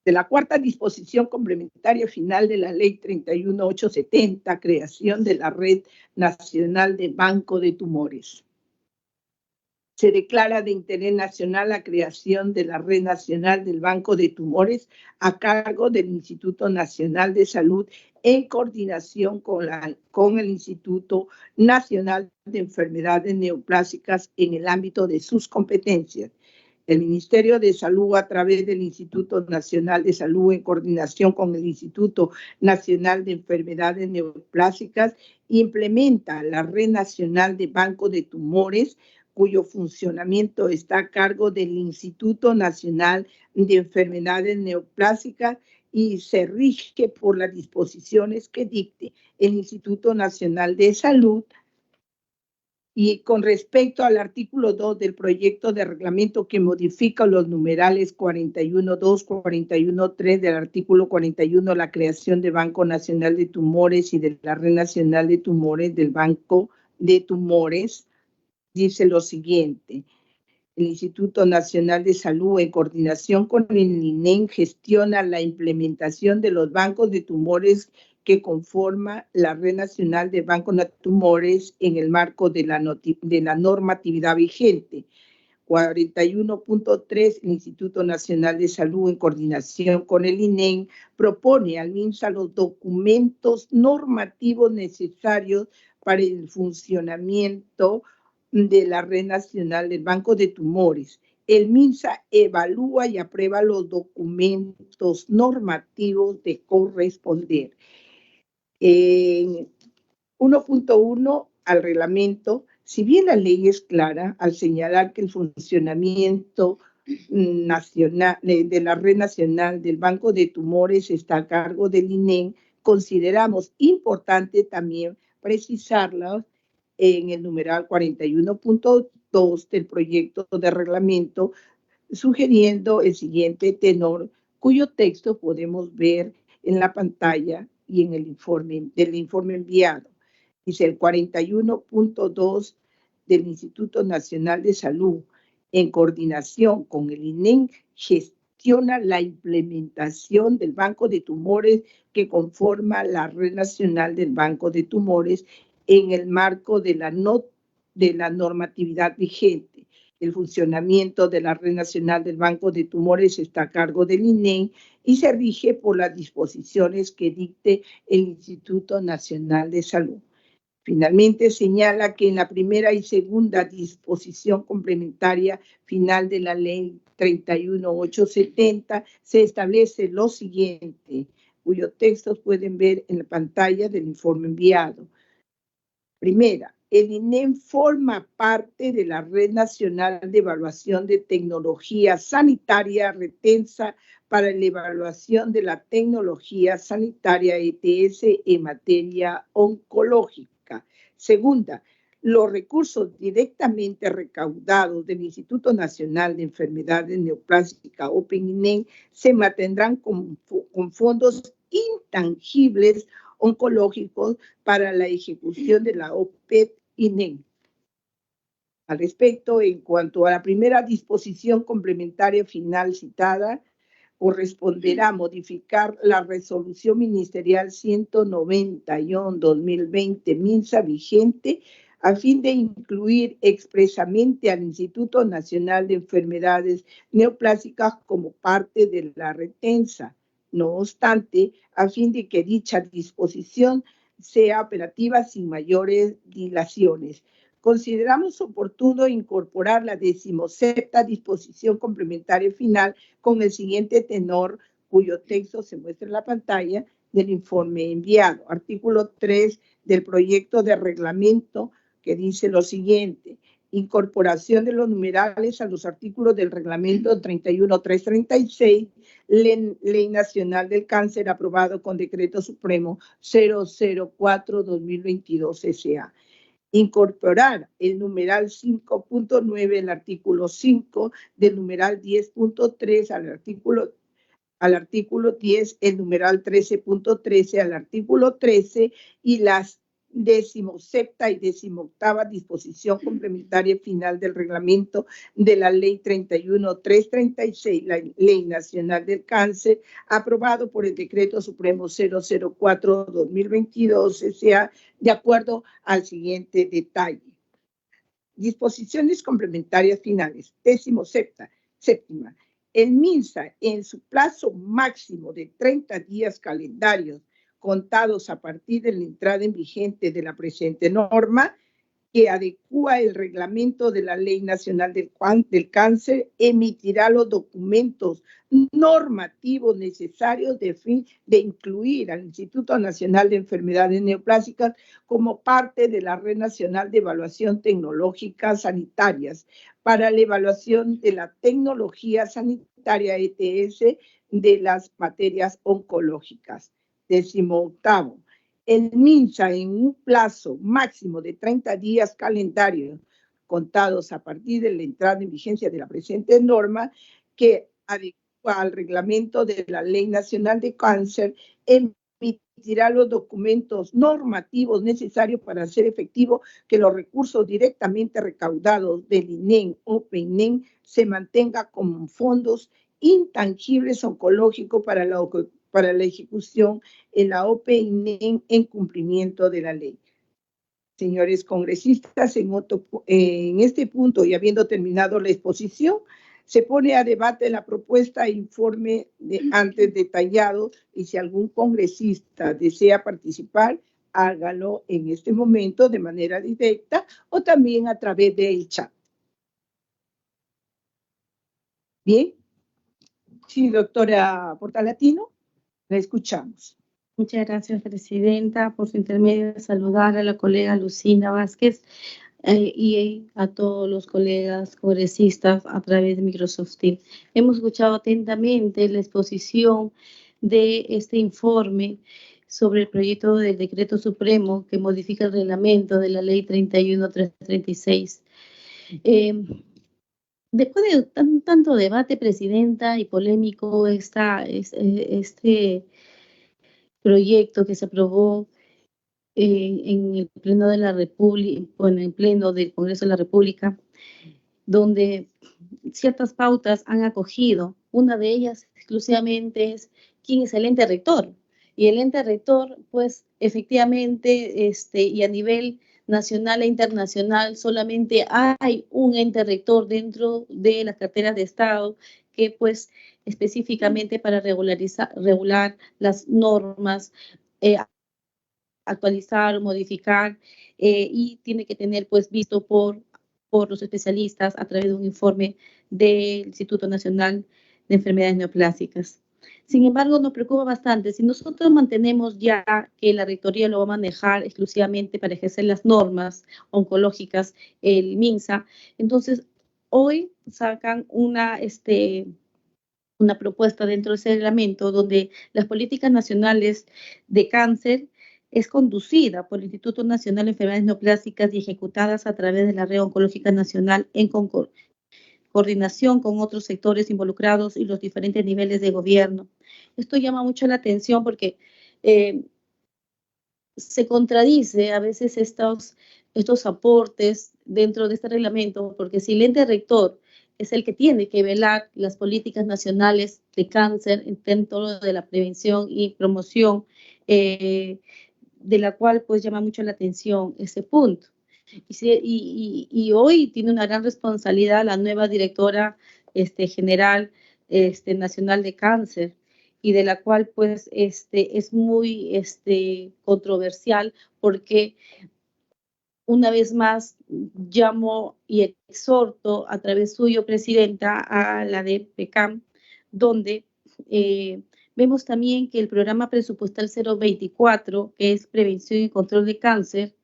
De la cuarta disposición complementaria final de la Ley 31870, creación de la Red Nacional de Banco de Tumores. Se declara de interés nacional la creación de la Red Nacional del Banco de Tumores a cargo del Instituto Nacional de Salud en coordinación con el Instituto Nacional de Enfermedades Neoplásicas en el ámbito de sus competencias. El Ministerio de Salud, a través del Instituto Nacional de Salud, en coordinación con el Instituto Nacional de Enfermedades Neoplásicas, implementa la Red Nacional de Banco de Tumores, cuyo funcionamiento está a cargo del Instituto Nacional de Enfermedades Neoplásicas y se rige por las disposiciones que dicte el Instituto Nacional de Salud. Y con respecto al artículo 2 del proyecto de reglamento que modifica los numerales 41.2, 41.3 del artículo 41, la creación del Banco Nacional de Tumores y de la Red Nacional de Tumores del Banco de Tumores, dice lo siguiente: el Instituto Nacional de Salud, en coordinación con el INEM, gestiona la implementación de los bancos de tumores que conforma la Red Nacional de Bancos de Tumores en el marco de la normatividad vigente. 41.3, el Instituto Nacional de Salud, en coordinación con el INEM, propone al MINSA los documentos normativos necesarios para el funcionamiento de la Red Nacional del Banco de Tumores. El MINSA evalúa y aprueba los documentos normativos de corresponder. En 1.1 al reglamento, si bien la ley es clara al señalar que el funcionamiento nacional de la Red Nacional del Banco de Tumores está a cargo del INEM, consideramos importante también precisarlo en el numeral 41.2 del proyecto de reglamento, sugiriendo el siguiente tenor, cuyo texto podemos ver en la pantalla y en el informe enviado. Dice el 41.2 del Instituto Nacional de Salud, en coordinación con el INEM, gestiona la implementación del Banco de Tumores que conforma la Red Nacional del Banco de Tumores en el marco de la normatividad vigente. El funcionamiento de la Red Nacional del Banco de Tumores está a cargo del INEM y se rige por las disposiciones que dicte el Instituto Nacional de Salud. Finalmente, señala que en la primera y segunda disposición complementaria final de la Ley 31.870 se establece lo siguiente, cuyos textos pueden ver en la pantalla del informe enviado. Primera, el INEM forma parte de la Red Nacional de Evaluación de Tecnología Sanitaria Retensa para la evaluación de la tecnología sanitaria ETS en materia oncológica. Segunda, los recursos directamente recaudados del Instituto Nacional de Enfermedades Neoplásicas, OPEN-INEM, se mantendrán con fondos intangibles oncológicos para la ejecución de la OPET-INEM. Al respecto, en cuanto a la primera disposición complementaria final citada, corresponderá modificar la resolución ministerial 190-2020 MINSA vigente a fin de incluir expresamente al Instituto Nacional de Enfermedades Neoplásicas como parte de la retensa. No obstante, a fin de que dicha disposición sea operativa sin mayores dilaciones, consideramos oportuno incorporar la 17ª disposición complementaria final con el siguiente tenor, cuyo texto se muestra en la pantalla del informe enviado. Artículo 3 del proyecto de reglamento, que dice lo siguiente: incorporación de los numerales a los artículos del reglamento 31.336, Ley Nacional del Cáncer, aprobado con Decreto Supremo 004-2022 S.A. Incorporar el numeral 5.9, el artículo 5 del numeral 10.3 al artículo 10, el numeral 13.13 al artículo 13 y las 17ª y 18ª disposición complementaria final del reglamento de la Ley 31.336, la Ley Nacional del Cáncer, aprobado por el Decreto Supremo 004-2022 S.A., de acuerdo al siguiente detalle. Disposiciones complementarias finales. 17ª. El MINSA, en su plazo máximo de 30 días calendarios contados a partir de la entrada en vigente de la presente norma, que adecúa el reglamento de la Ley Nacional del Cáncer, emitirá los documentos normativos necesarios de fin de incluir al Instituto Nacional de Enfermedades Neoplásicas como parte de la Red Nacional de Evaluación Tecnológica Sanitarias para la evaluación de la tecnología sanitaria complementaria ETS de las materias oncológicas. 18º, el MINSA en un plazo máximo de 30 días calendarios contados a partir de la entrada en vigencia de la presente norma, que adecua al reglamento de la Ley Nacional de Cáncer, emitirá los documentos normativos necesarios para hacer efectivo que los recursos directamente recaudados del INEN o PEINEN se mantengan como fondos intangibles oncológicos para la ejecución en la OPINEN en cumplimiento de la ley. Señores congresistas, en este punto y habiendo terminado la exposición, se pone a debate la propuesta e informe antes detallado, y si algún congresista desea participar, hágalo en este momento de manera directa o también a través del chat. Bien. Sí, doctora Portalatino, la escuchamos. Muchas gracias, presidenta. Por su intermedio, saludar a la colega Lucina Vázquez y a todos los colegas congresistas a través de Microsoft Teams. Hemos escuchado atentamente la exposición de este informe sobre el proyecto del decreto supremo que modifica el reglamento de la ley 31.336. Después de tanto debate, presidenta, y polémico, este proyecto que se aprobó en el Pleno de la República, en el Pleno del Congreso de la República, donde ciertas pautas han acogido. Una de ellas exclusivamente es quién es el ente rector. Y el ente rector, pues, efectivamente, y a nivel nacional e internacional, solamente hay un ente rector dentro de las carteras de Estado que, pues, específicamente para regular las normas, actualizar, modificar, y tiene que tener, pues, visto por los especialistas a través de un informe del Instituto Nacional de Enfermedades Neoplásicas. Sin embargo, nos preocupa bastante. Si nosotros mantenemos ya que la rectoría lo va a manejar exclusivamente para ejercer las normas oncológicas, el MINSA, entonces hoy sacan una propuesta dentro de ese reglamento donde las políticas nacionales de cáncer es conducida por el Instituto Nacional de Enfermedades Neoplásicas y ejecutadas a través de la Red Oncológica Nacional en coordinación con otros sectores involucrados y los diferentes niveles de gobierno. Esto llama mucho la atención porque se contradice a veces estos aportes dentro de este reglamento, porque si el ente rector es el que tiene que velar las políticas nacionales de cáncer dentro de la prevención y promoción, de la cual pues llama mucho la atención ese punto. Y hoy tiene una gran responsabilidad la nueva directora general nacional de cáncer, y de la cual pues es muy controversial, porque una vez más llamo y exhorto a través suyo, presidenta, a la de PECAM, donde vemos también que el programa presupuestal 024, que es prevención y control de cáncer,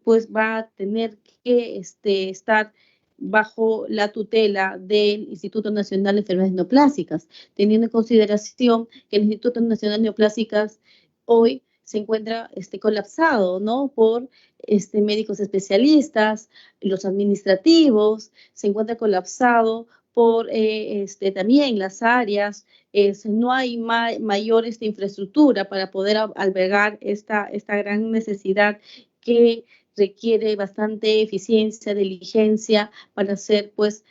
pues va a tener que estar bajo la tutela del Instituto Nacional de Enfermedades Neoplásicas, teniendo en consideración que el Instituto Nacional de Neoplásicas hoy se encuentra colapsado, ¿no? Por médicos especialistas, los administrativos, se encuentra colapsado por también las áreas, no hay mayor infraestructura para poder albergar esta gran necesidad que requiere bastante eficiencia, diligencia para ser pues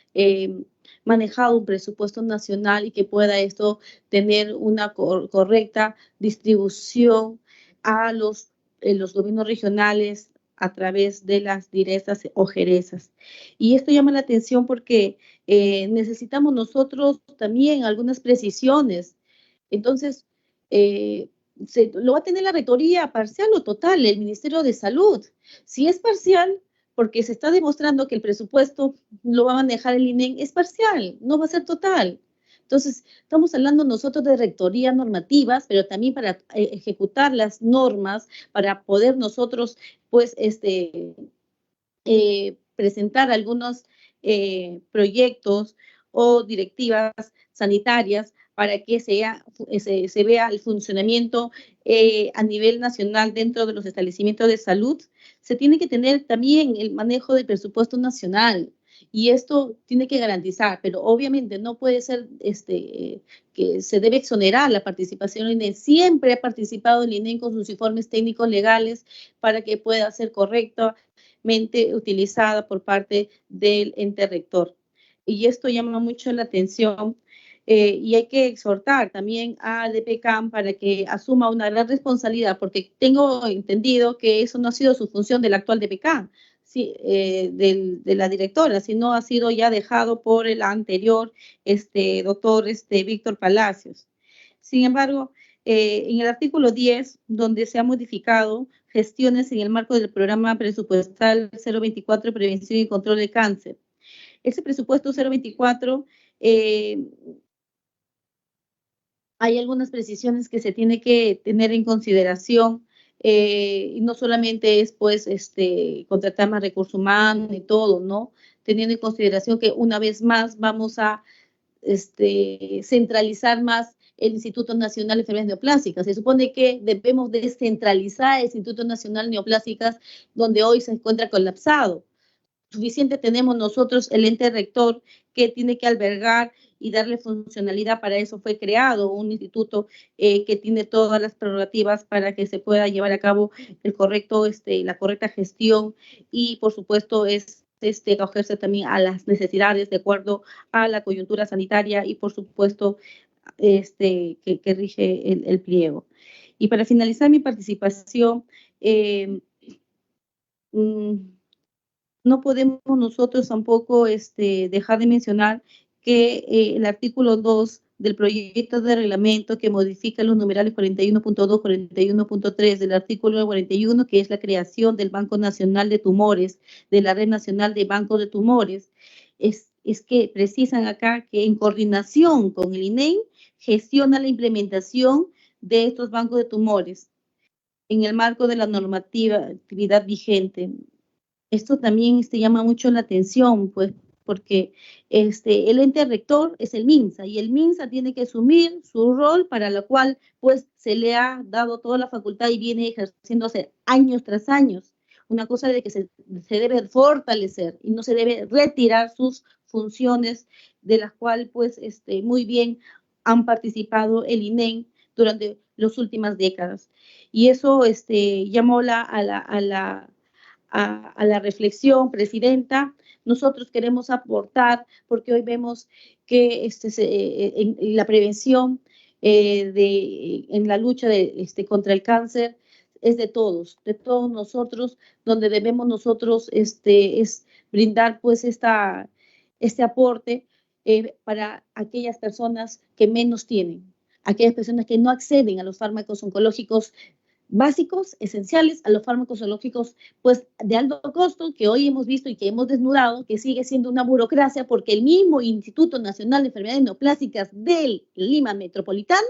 manejado un presupuesto nacional y que pueda esto tener una correcta distribución a los gobiernos regionales a través de las directas o jerezas. Y esto llama la atención porque necesitamos nosotros también algunas precisiones. Entonces, lo va a tener la rectoría parcial o total, el Ministerio de Salud. Si es parcial, porque se está demostrando que el presupuesto lo va a manejar el INEN, es parcial, no va a ser total. Entonces, estamos hablando nosotros de rectorías normativas, pero también para ejecutar las normas, para poder nosotros, pues, presentar algunos proyectos o directivas sanitarias para que se vea el funcionamiento a nivel nacional dentro de los establecimientos de salud. Se tiene que tener también el manejo del presupuesto nacional. Y esto tiene que garantizar, pero obviamente no puede ser que se debe exonerar la participación del INE. Siempre ha participado el INE con sus informes técnicos legales para que pueda ser correctamente utilizada por parte del ente rector. Y esto llama mucho la atención. Y hay que exhortar también a DPCAM para que asuma una gran responsabilidad, porque tengo entendido que eso no ha sido su función del actual DPCAM, sí, de la directora, sino ha sido ya dejado por el anterior doctor Víctor Palacios. Sin embargo, en el artículo 10, donde se ha modificado gestiones en el marco del programa presupuestal 024, prevención y control de cáncer. Ese presupuesto 024 hay algunas precisiones que se tiene que tener en consideración, y no solamente es pues contratar más recursos humanos y todo, ¿no? Teniendo en consideración que una vez más vamos a centralizar más el Instituto Nacional de Enfermedades Neoplásicas. Se supone que debemos descentralizar el Instituto Nacional de Neoplásicas, donde hoy se encuentra colapsado. Suficiente tenemos nosotros el ente rector que tiene que albergar y darle funcionalidad. Para eso fue creado un instituto que tiene todas las prerrogativas para que se pueda llevar a cabo la correcta gestión y, por supuesto, acogerse también a las necesidades de acuerdo a la coyuntura sanitaria y, por supuesto, que rige el pliego. Y para finalizar mi participación, no podemos nosotros tampoco dejar de mencionar que el artículo 2 del proyecto de reglamento que modifica los numerales 41.2, 41.3 del artículo 41, que es la creación del Banco Nacional de Tumores, de la Red Nacional de Bancos de Tumores, es que precisan acá que en coordinación con el INEM gestiona la implementación de estos bancos de tumores en el marco de la normativa, actividad vigente. Esto también llama mucho la atención, pues, porque el ente rector es el MINSA, y el MINSA tiene que asumir su rol para la cual, pues, se le ha dado toda la facultad y viene ejerciéndose años tras años. Una cosa de que se debe fortalecer y no se debe retirar sus funciones, de las cuales, pues, muy bien han participado el INEM durante las últimas décadas. Y eso llamó a la reflexión, Presidenta. Nosotros queremos aportar, porque hoy vemos que en la prevención en la lucha contra el cáncer es de todos nosotros, donde debemos nosotros es brindar pues este aporte para aquellas personas que menos tienen, aquellas personas que no acceden a los fármacos oncológicos básicos, esenciales, a los fármacos oncológicos pues de alto costo, que hoy hemos visto y que hemos desnudado, que sigue siendo una burocracia, porque el mismo Instituto Nacional de Enfermedades Neoplásicas del Lima Metropolitana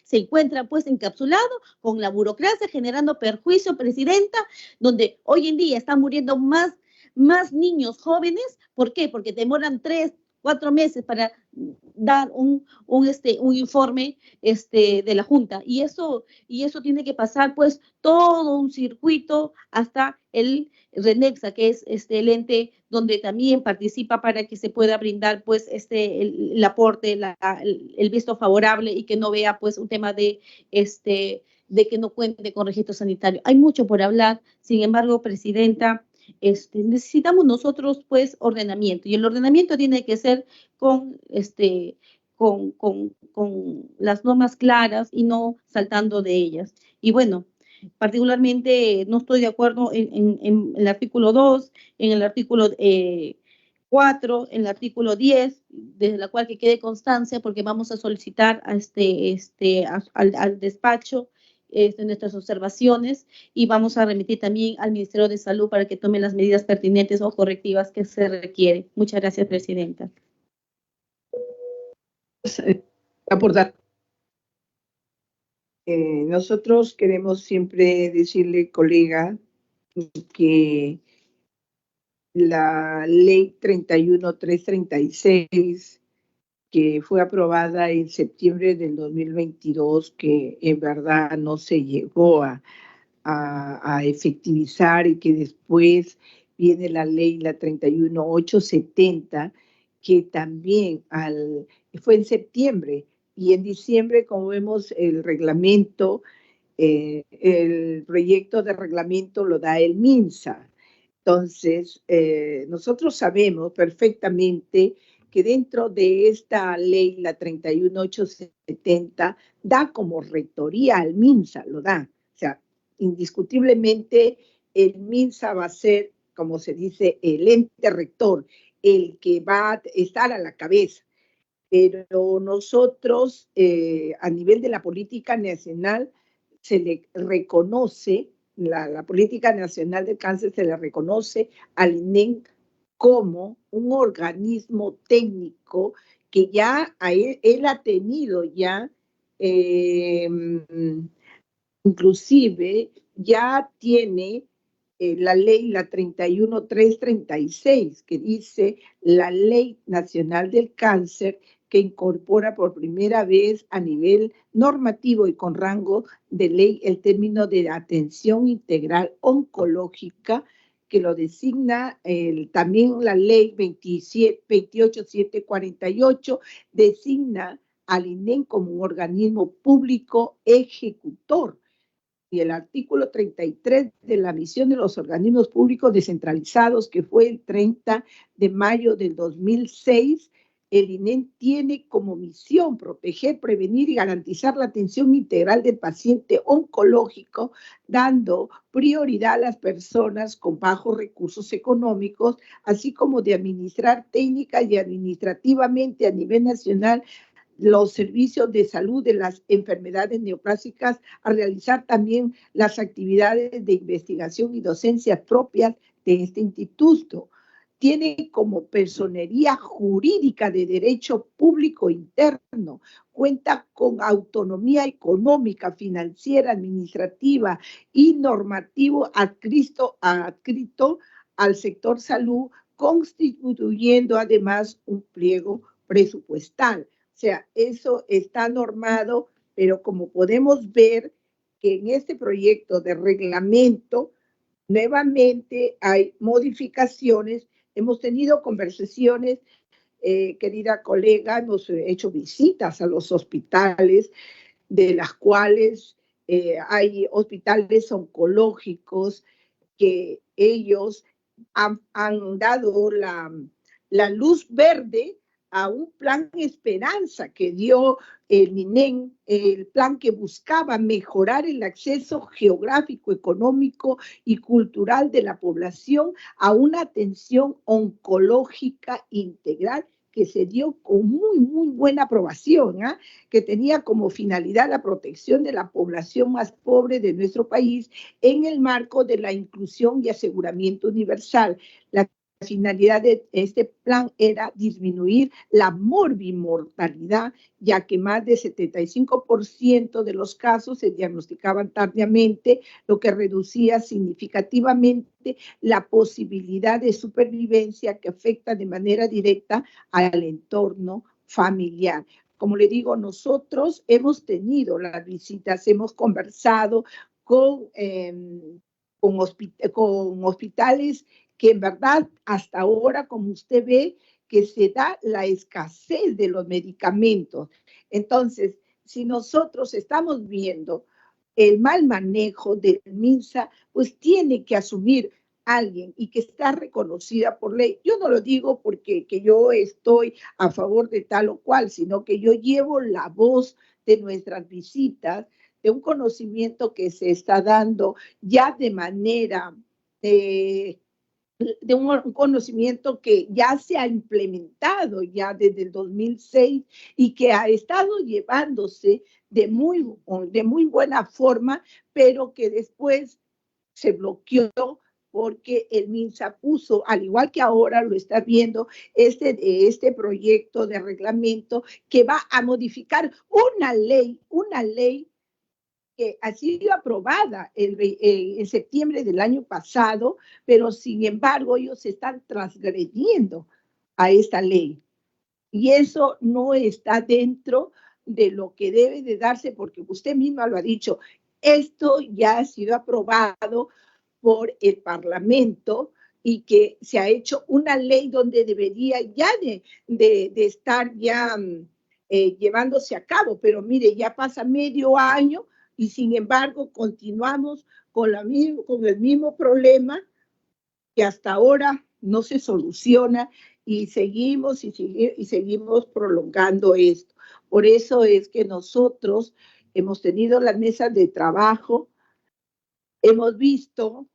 se encuentra pues encapsulado con la burocracia, generando perjuicio, Presidenta, donde hoy en día están muriendo más niños jóvenes. ¿Por qué? Porque demoran 3-4 meses para dar un informe de la Junta, y eso tiene que pasar pues todo un circuito hasta el RENEXA, que es el ente donde también participa para que se pueda brindar pues el aporte, el visto favorable, y que no vea pues un tema de que no cuente con registro sanitario. Hay mucho por hablar. Sin embargo, Presidenta, necesitamos nosotros pues ordenamiento, y el ordenamiento tiene que ser con las normas claras y no saltando de ellas. Y bueno, particularmente no estoy de acuerdo en el artículo 2, en el artículo 4, en el artículo 10, desde la cual que quede constancia, porque vamos a solicitar a al despacho nuestras observaciones, y vamos a remitir también al Ministerio de Salud para que tome las medidas pertinentes o correctivas que se requiere. Muchas gracias, Presidenta. Aportar. Nosotros queremos siempre decirle, colega, que la ley 31336 que fue aprobada en septiembre del 2022, que en verdad no se llegó a efectivizar, y que después viene la ley, la 31870, que también fue en septiembre, y en diciembre, como vemos, el reglamento, el proyecto de reglamento lo da el MINSA. Entonces, nosotros sabemos perfectamente que dentro de esta ley, la 31870, da como rectoría al MINSA, lo da. O sea, indiscutiblemente el MINSA va a ser, como se dice, el ente rector, el que va a estar a la cabeza. Pero nosotros, a nivel de la política nacional, se le reconoce, la política nacional del cáncer se le reconoce al INEN como un organismo técnico que ya él ha tenido ya, inclusive ya tiene la ley, la 31336, que dice la Ley Nacional del Cáncer, que incorpora por primera vez a nivel normativo y con rango de ley el término de atención integral oncológica, que lo designa también la ley 28748, designa al INEN como un organismo público ejecutor. Y el artículo 33 de la misión de los organismos públicos descentralizados, que fue el 30 de mayo del 2006, el INEN tiene como misión proteger, prevenir y garantizar la atención integral del paciente oncológico, dando prioridad a las personas con bajos recursos económicos, así como de administrar técnica y administrativamente a nivel nacional los servicios de salud de las enfermedades neoplásicas, a realizar también las actividades de investigación y docencia propias de este instituto. Tiene como personería jurídica de derecho público interno, cuenta con autonomía económica, financiera, administrativa y normativo adscrito al sector salud, constituyendo además un pliego presupuestal. O sea, eso está normado, pero como podemos ver que en este proyecto de reglamento nuevamente hay modificaciones. Hemos tenido conversaciones, querida colega, hemos hecho visitas a los hospitales, de las cuales hay hospitales oncológicos que ellos han dado la luz verde a un plan Esperanza que dio el INEN, el plan que buscaba mejorar el acceso geográfico, económico y cultural de la población a una atención oncológica integral, que se dio con muy, muy buena aprobación, que tenía como finalidad la protección de la población más pobre de nuestro país en el marco de la inclusión y aseguramiento universal. La finalidad de este plan era disminuir la morbimortalidad, ya que más del 75% de los casos se diagnosticaban tardíamente, lo que reducía significativamente la posibilidad de supervivencia, que afecta de manera directa al entorno familiar. Como le digo, nosotros hemos tenido las visitas, hemos conversado con hospitales que en verdad hasta ahora, como usted ve, que se da la escasez de los medicamentos. Entonces, si nosotros estamos viendo el mal manejo del MINSA, pues tiene que asumir alguien, y que está reconocida por ley. Yo no lo digo porque que yo estoy a favor de tal o cual, sino que yo llevo la voz de nuestras visitas, de un conocimiento que se está dando ya de manera de un conocimiento que ya se ha implementado ya desde el 2006, y que ha estado llevándose de muy buena forma, pero que después se bloqueó porque el MINSA puso, al igual que ahora lo está viendo, este proyecto de reglamento que va a modificar una ley que ha sido aprobada en septiembre del año pasado, pero sin embargo ellos están transgrediendo a esta ley. Y eso no está dentro de lo que debe de darse, porque usted misma lo ha dicho, esto ya ha sido aprobado por el Parlamento y que se ha hecho una ley donde debería ya de estar ya llevándose a cabo, pero mire, ya pasa medio año y sin embargo continuamos con el mismo problema que hasta ahora no se soluciona y seguimos prolongando esto. Por eso es que nosotros hemos tenido las mesas de trabajo, hemos visto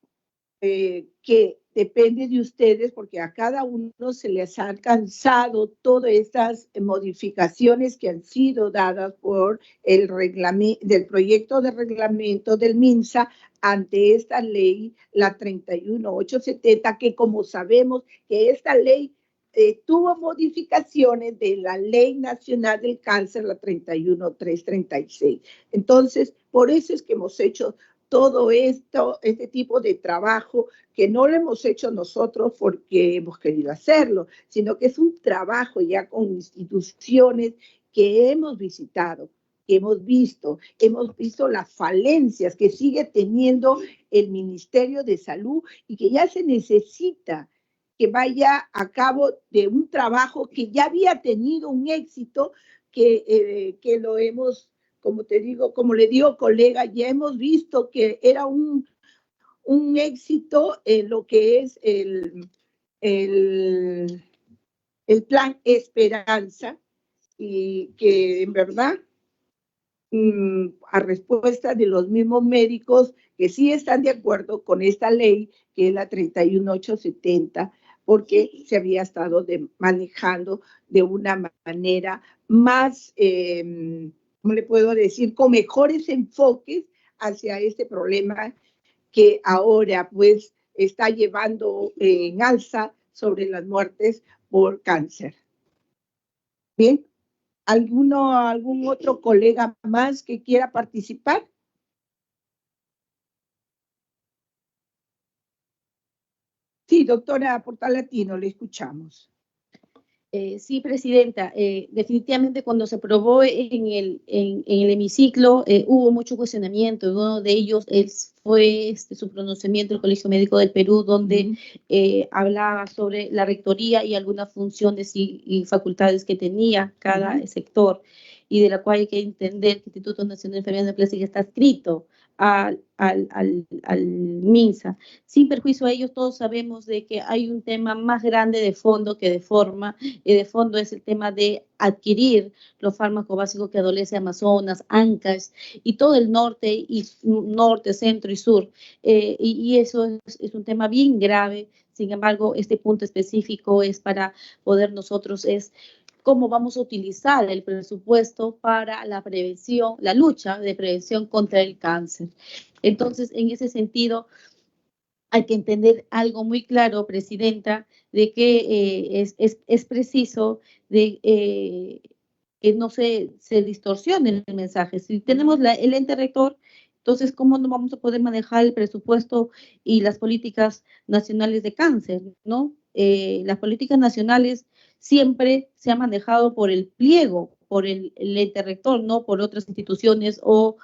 que depende de ustedes, porque a cada uno se les ha alcanzado todas estas modificaciones que han sido dadas por el reglamento, del proyecto de reglamento del MINSA ante esta ley, la 31870, que como sabemos que esta ley tuvo modificaciones de la Ley Nacional del Cáncer, la 31336. Entonces, por eso es que hemos hecho todo este tipo de trabajo que no lo hemos hecho nosotros porque hemos querido hacerlo, sino que es un trabajo ya con instituciones que hemos visitado, que hemos visto las falencias que sigue teniendo el Ministerio de Salud y que ya se necesita que vaya a cabo de un trabajo que ya había tenido un éxito que lo hemos, como te digo, como le digo, colega, ya hemos visto que era un éxito en lo que es el plan Esperanza, y que en verdad, a respuesta de los mismos médicos que sí están de acuerdo con esta ley, que es la 31870, porque se había estado manejando de una manera más, ¿cómo le puedo decir?, con mejores enfoques hacia este problema que ahora pues está llevando en alza sobre las muertes por cáncer. Bien, ¿algún otro colega más que quiera participar? Sí, doctora Portalatino, le escuchamos. Sí, presidenta, definitivamente cuando se aprobó en el hemiciclo hubo mucho cuestionamiento. Uno de ellos fue su pronunciamiento del Colegio Médico del Perú, donde hablaba sobre la rectoría y algunas funciones y facultades que tenía cada sector, y de la cual hay que entender que el Instituto Nacional de Enfermedades Neoplásicas está adscrito al MINSA. Sin perjuicio a ellos, todos sabemos de que hay un tema más grande de fondo que de forma. De fondo es el tema de adquirir los fármacos básicos que adolece Amazonas, Ancash y todo el norte, centro y sur. Y eso es un tema bien grave. Sin embargo, este punto específico es para poder nosotros, cómo vamos a utilizar el presupuesto para la prevención, la lucha de prevención contra el cáncer. Entonces, en ese sentido, hay que entender algo muy claro, presidenta, de que es preciso de que no se distorsione el mensaje. Si tenemos el ente rector, entonces, ¿cómo no vamos a poder manejar el presupuesto y las políticas nacionales de cáncer, ¿no? Las políticas nacionales siempre se han manejado por el pliego, por el ente rector, no por otras instituciones o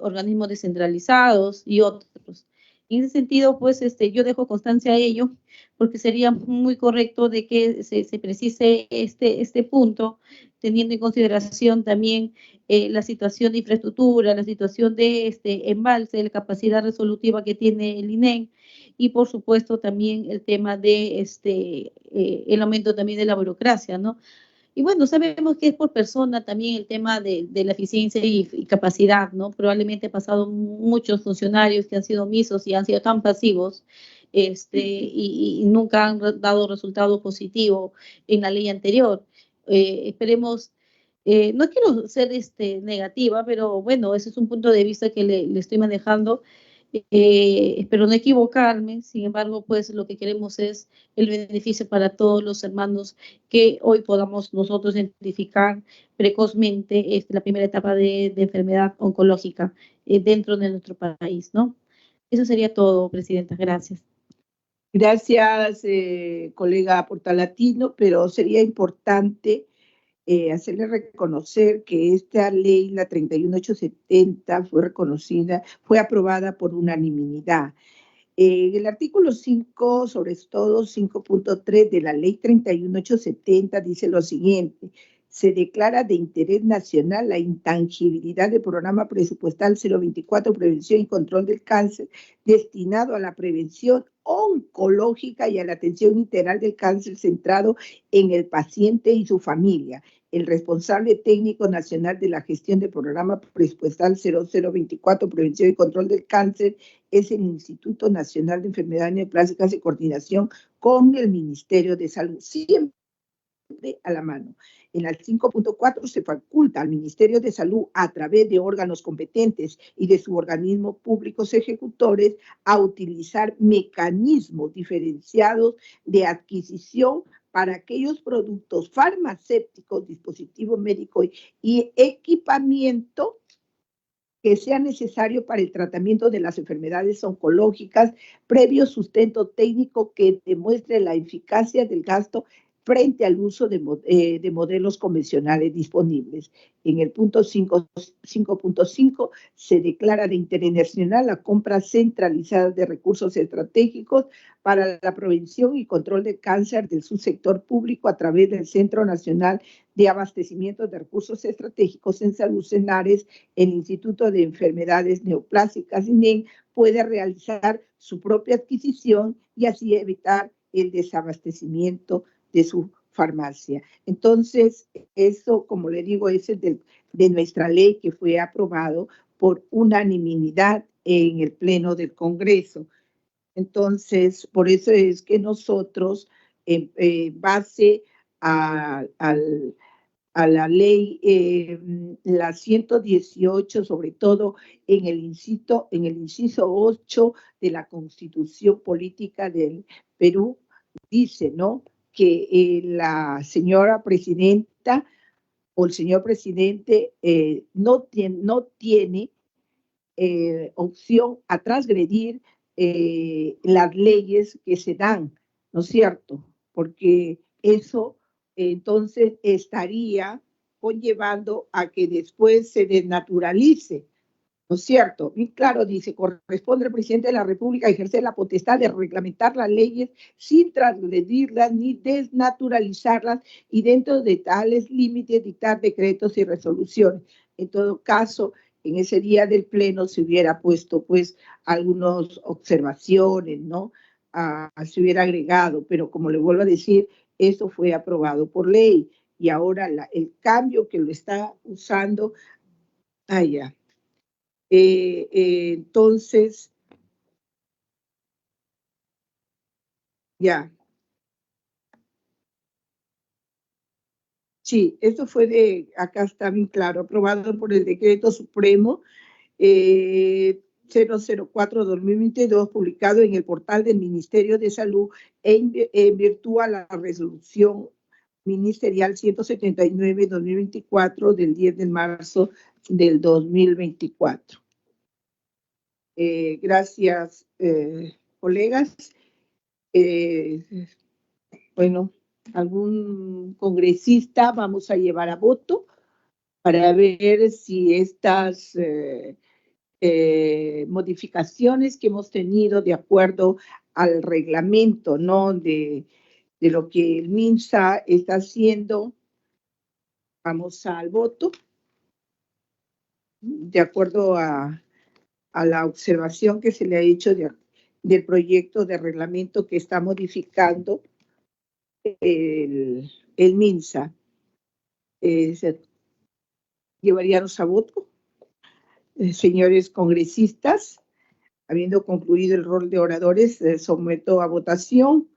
organismos descentralizados y otros. En ese sentido, pues, yo dejo constancia a ello, porque sería muy correcto de que se precise este punto, teniendo en consideración también la situación de infraestructura, la situación de embalse, la capacidad resolutiva que tiene el INEM, y por supuesto también el tema de el aumento también de la burocracia, ¿no? Y bueno, sabemos que es por persona también el tema de la eficiencia y capacidad, ¿no? Probablemente han pasado muchos funcionarios que han sido omisos y han sido tan pasivos, y nunca han dado resultado positivo en la ley anterior. Esperemos, no quiero ser negativa, pero bueno, ese es un punto de vista que le estoy manejando. Espero no equivocarme. Sin embargo, pues lo que queremos es el beneficio para todos los hermanos, que hoy podamos nosotros identificar precozmente la primera etapa de enfermedad oncológica dentro de nuestro país, ¿no? Eso sería todo, presidenta. Gracias. Gracias, colega Portalatino, pero sería importante hacerle reconocer que esta ley, la 31870, fue aprobada por unanimidad. El artículo 5, sobre todo 5.3 de la ley 31870, dice lo siguiente: se declara de interés nacional la intangibilidad del programa presupuestal 024, prevención y control del cáncer, destinado a la prevención oncológica y a la atención integral del cáncer centrado en el paciente y su familia. El responsable técnico nacional de la gestión del programa presupuestal 0024, prevención y control del cáncer, es el Instituto Nacional de Enfermedades Neoplásicas, en coordinación con el Ministerio de Salud, siempre a la mano. En el 5.4 se faculta al Ministerio de Salud, a través de órganos competentes y de sus organismos públicos ejecutores, a utilizar mecanismos diferenciados de adquisición para aquellos productos farmacéuticos, dispositivos médicos y equipamiento que sea necesario para el tratamiento de las enfermedades oncológicas, previo sustento técnico que demuestre la eficacia del gasto frente al uso de modelos convencionales disponibles. En el punto 5.5 se declara de interés nacional la compra centralizada de recursos estratégicos para la prevención y control del cáncer del subsector público a través del Centro Nacional de Abastecimiento de Recursos Estratégicos en Salud, CENARES. El Instituto de Enfermedades Neoplásicas, INEN, puede realizar su propia adquisición y así evitar el desabastecimiento de su farmacia. Entonces, eso, como le digo, es de nuestra ley, que fue aprobado por unanimidad en el Pleno del Congreso. Entonces, por eso es que nosotros, base a la ley, la 118, sobre todo en el inciso 8 de la Constitución Política del Perú, dice, ¿no?, que la señora presidenta o el señor presidente no tiene opción a transgredir las leyes que se dan, ¿no es cierto? Porque eso entonces estaría conllevando a que después se desnaturalice, ¿no es cierto? Y claro, dice, corresponde al presidente de la República ejercer la potestad de reglamentar las leyes sin transgredirlas ni desnaturalizarlas, y dentro de tales límites dictar decretos y resoluciones. En todo caso, en ese día del Pleno se hubiera puesto pues algunas observaciones, ¿no? Se hubiera agregado, pero como le vuelvo a decir, eso fue aprobado por ley, y ahora el cambio que lo está usando, ya. Entonces, ya. Sí, esto fue acá está bien claro, aprobado por el Decreto Supremo 004/2022, publicado en el portal del Ministerio de Salud en virtud a la resolución ministerial 179/2024 del 10 de marzo del 2024. Gracias, colegas. Bueno, algún congresista vamos a llevar a voto para ver si estas modificaciones que hemos tenido de acuerdo al reglamento, ¿no?, de lo que el MINSA está haciendo. Vamos al voto de acuerdo a la observación que se le ha hecho del proyecto de reglamento que está modificando el MINSA. Llevaríamos a voto. Señores congresistas, habiendo concluido el rol de oradores, someto a votación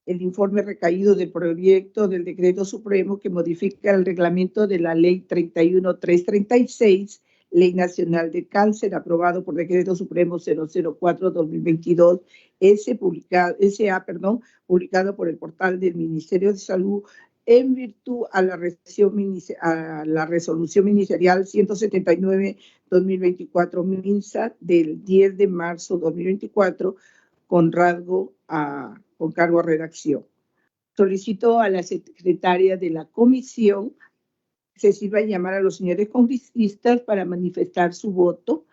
el informe recaído del proyecto del Decreto Supremo que modifica el reglamento de la Ley 31336, Ley Nacional del Cáncer, aprobado por Decreto Supremo 004/2022, publicado por el portal del Ministerio de Salud en virtud a la resolución ministerial 179/2024 MINSA del 10 de marzo 2024, con cargo a redacción. Solicito a la secretaria de la comisión que se sirva a llamar a los señores congresistas para manifestar su voto,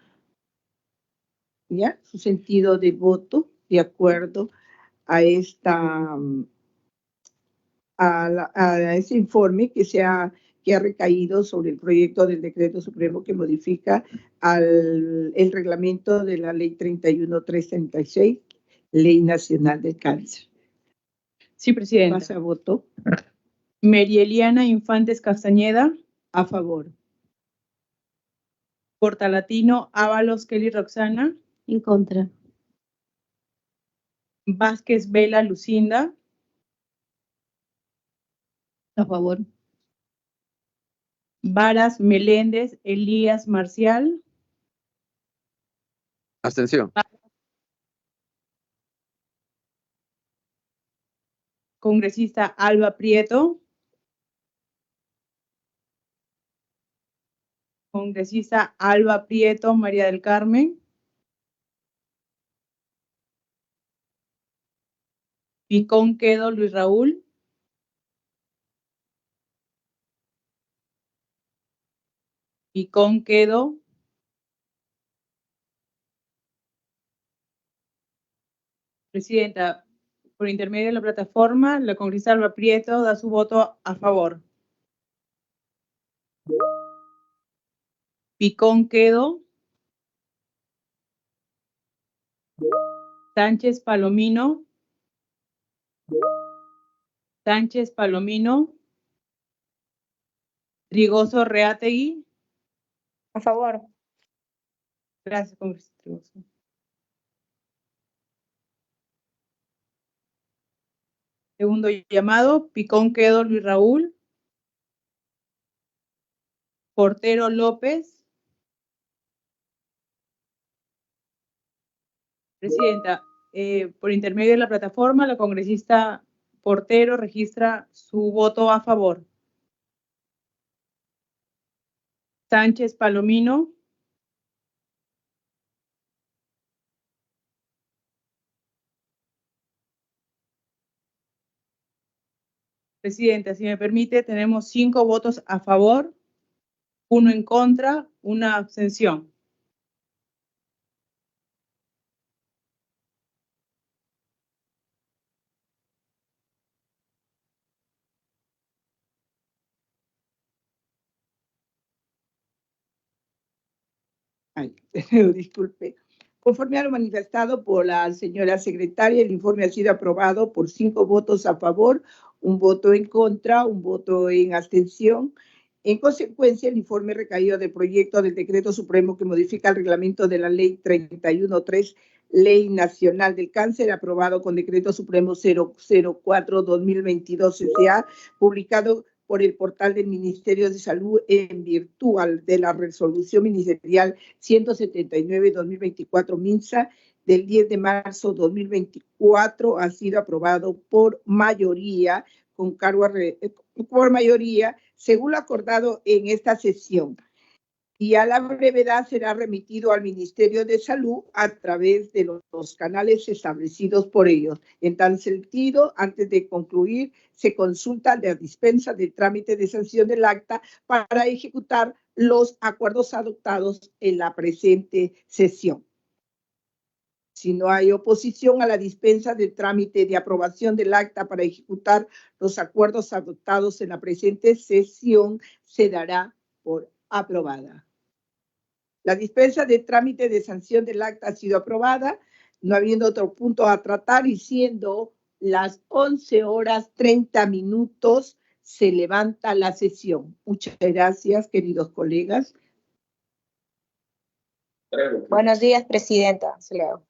¿ya? Su sentido de voto de acuerdo a ese informe que ha recaído sobre el proyecto del decreto supremo que modifica el reglamento de la ley 31.336, Ley Nacional del Cáncer. Sí, presidenta. Pasa a voto. Merieliana Infantes Castañeda. A favor. Portalatino Ábalos Kelly Roxana. En contra. Vázquez Vela Lucinda. A favor. Varas Meléndez Elías Marcial. Abstención. Congresista Alba Prieto. Congresista Alba Prieto María del Carmen. Picón Quedo Luis Raúl. Picón Quedo. Presidenta, por intermedio de la plataforma, la congresista Alba Prieto da su voto a favor. Picón Quedo. Sánchez Palomino. Sánchez Palomino. Trigoso Reategui. A favor. Gracias, congresista Trigoso. Segundo llamado, Picón Quedo Luis Raúl. Portero López. Presidenta, por intermedio de la plataforma, la congresista Portero registra su voto a favor. Sánchez Palomino. Presidenta, si me permite, tenemos 5 votos a favor, 1 en contra, 1 abstención. Ay, disculpe. Conforme a lo manifestado por la señora secretaria, el informe ha sido aprobado por 5 votos a favor, 1 voto en contra, 1 voto en abstención. En consecuencia, el informe recaído del proyecto del decreto supremo que modifica el reglamento de la ley 31.3, Ley Nacional del Cáncer, aprobado con decreto supremo 004-2022 CCA, publicado por el portal del Ministerio de Salud en virtud de la resolución ministerial 179-2024 MINSA del 10 de marzo 2024, ha sido aprobado por mayoría, por mayoría, según lo acordado en esta sesión. Y a la brevedad será remitido al Ministerio de Salud a través de los canales establecidos por ellos. En tal sentido, antes de concluir, se consulta la dispensa del trámite de sanción del acta para ejecutar los acuerdos adoptados en la presente sesión. Si no hay oposición a la dispensa del trámite de aprobación del acta para ejecutar los acuerdos adoptados en la presente sesión, se dará por aprobada. La dispensa de trámite de sanción del acta ha sido aprobada, no habiendo otro punto a tratar y siendo las 11:30, se levanta la sesión. Muchas gracias, queridos colegas. Buenos días, presidenta. Se le hago.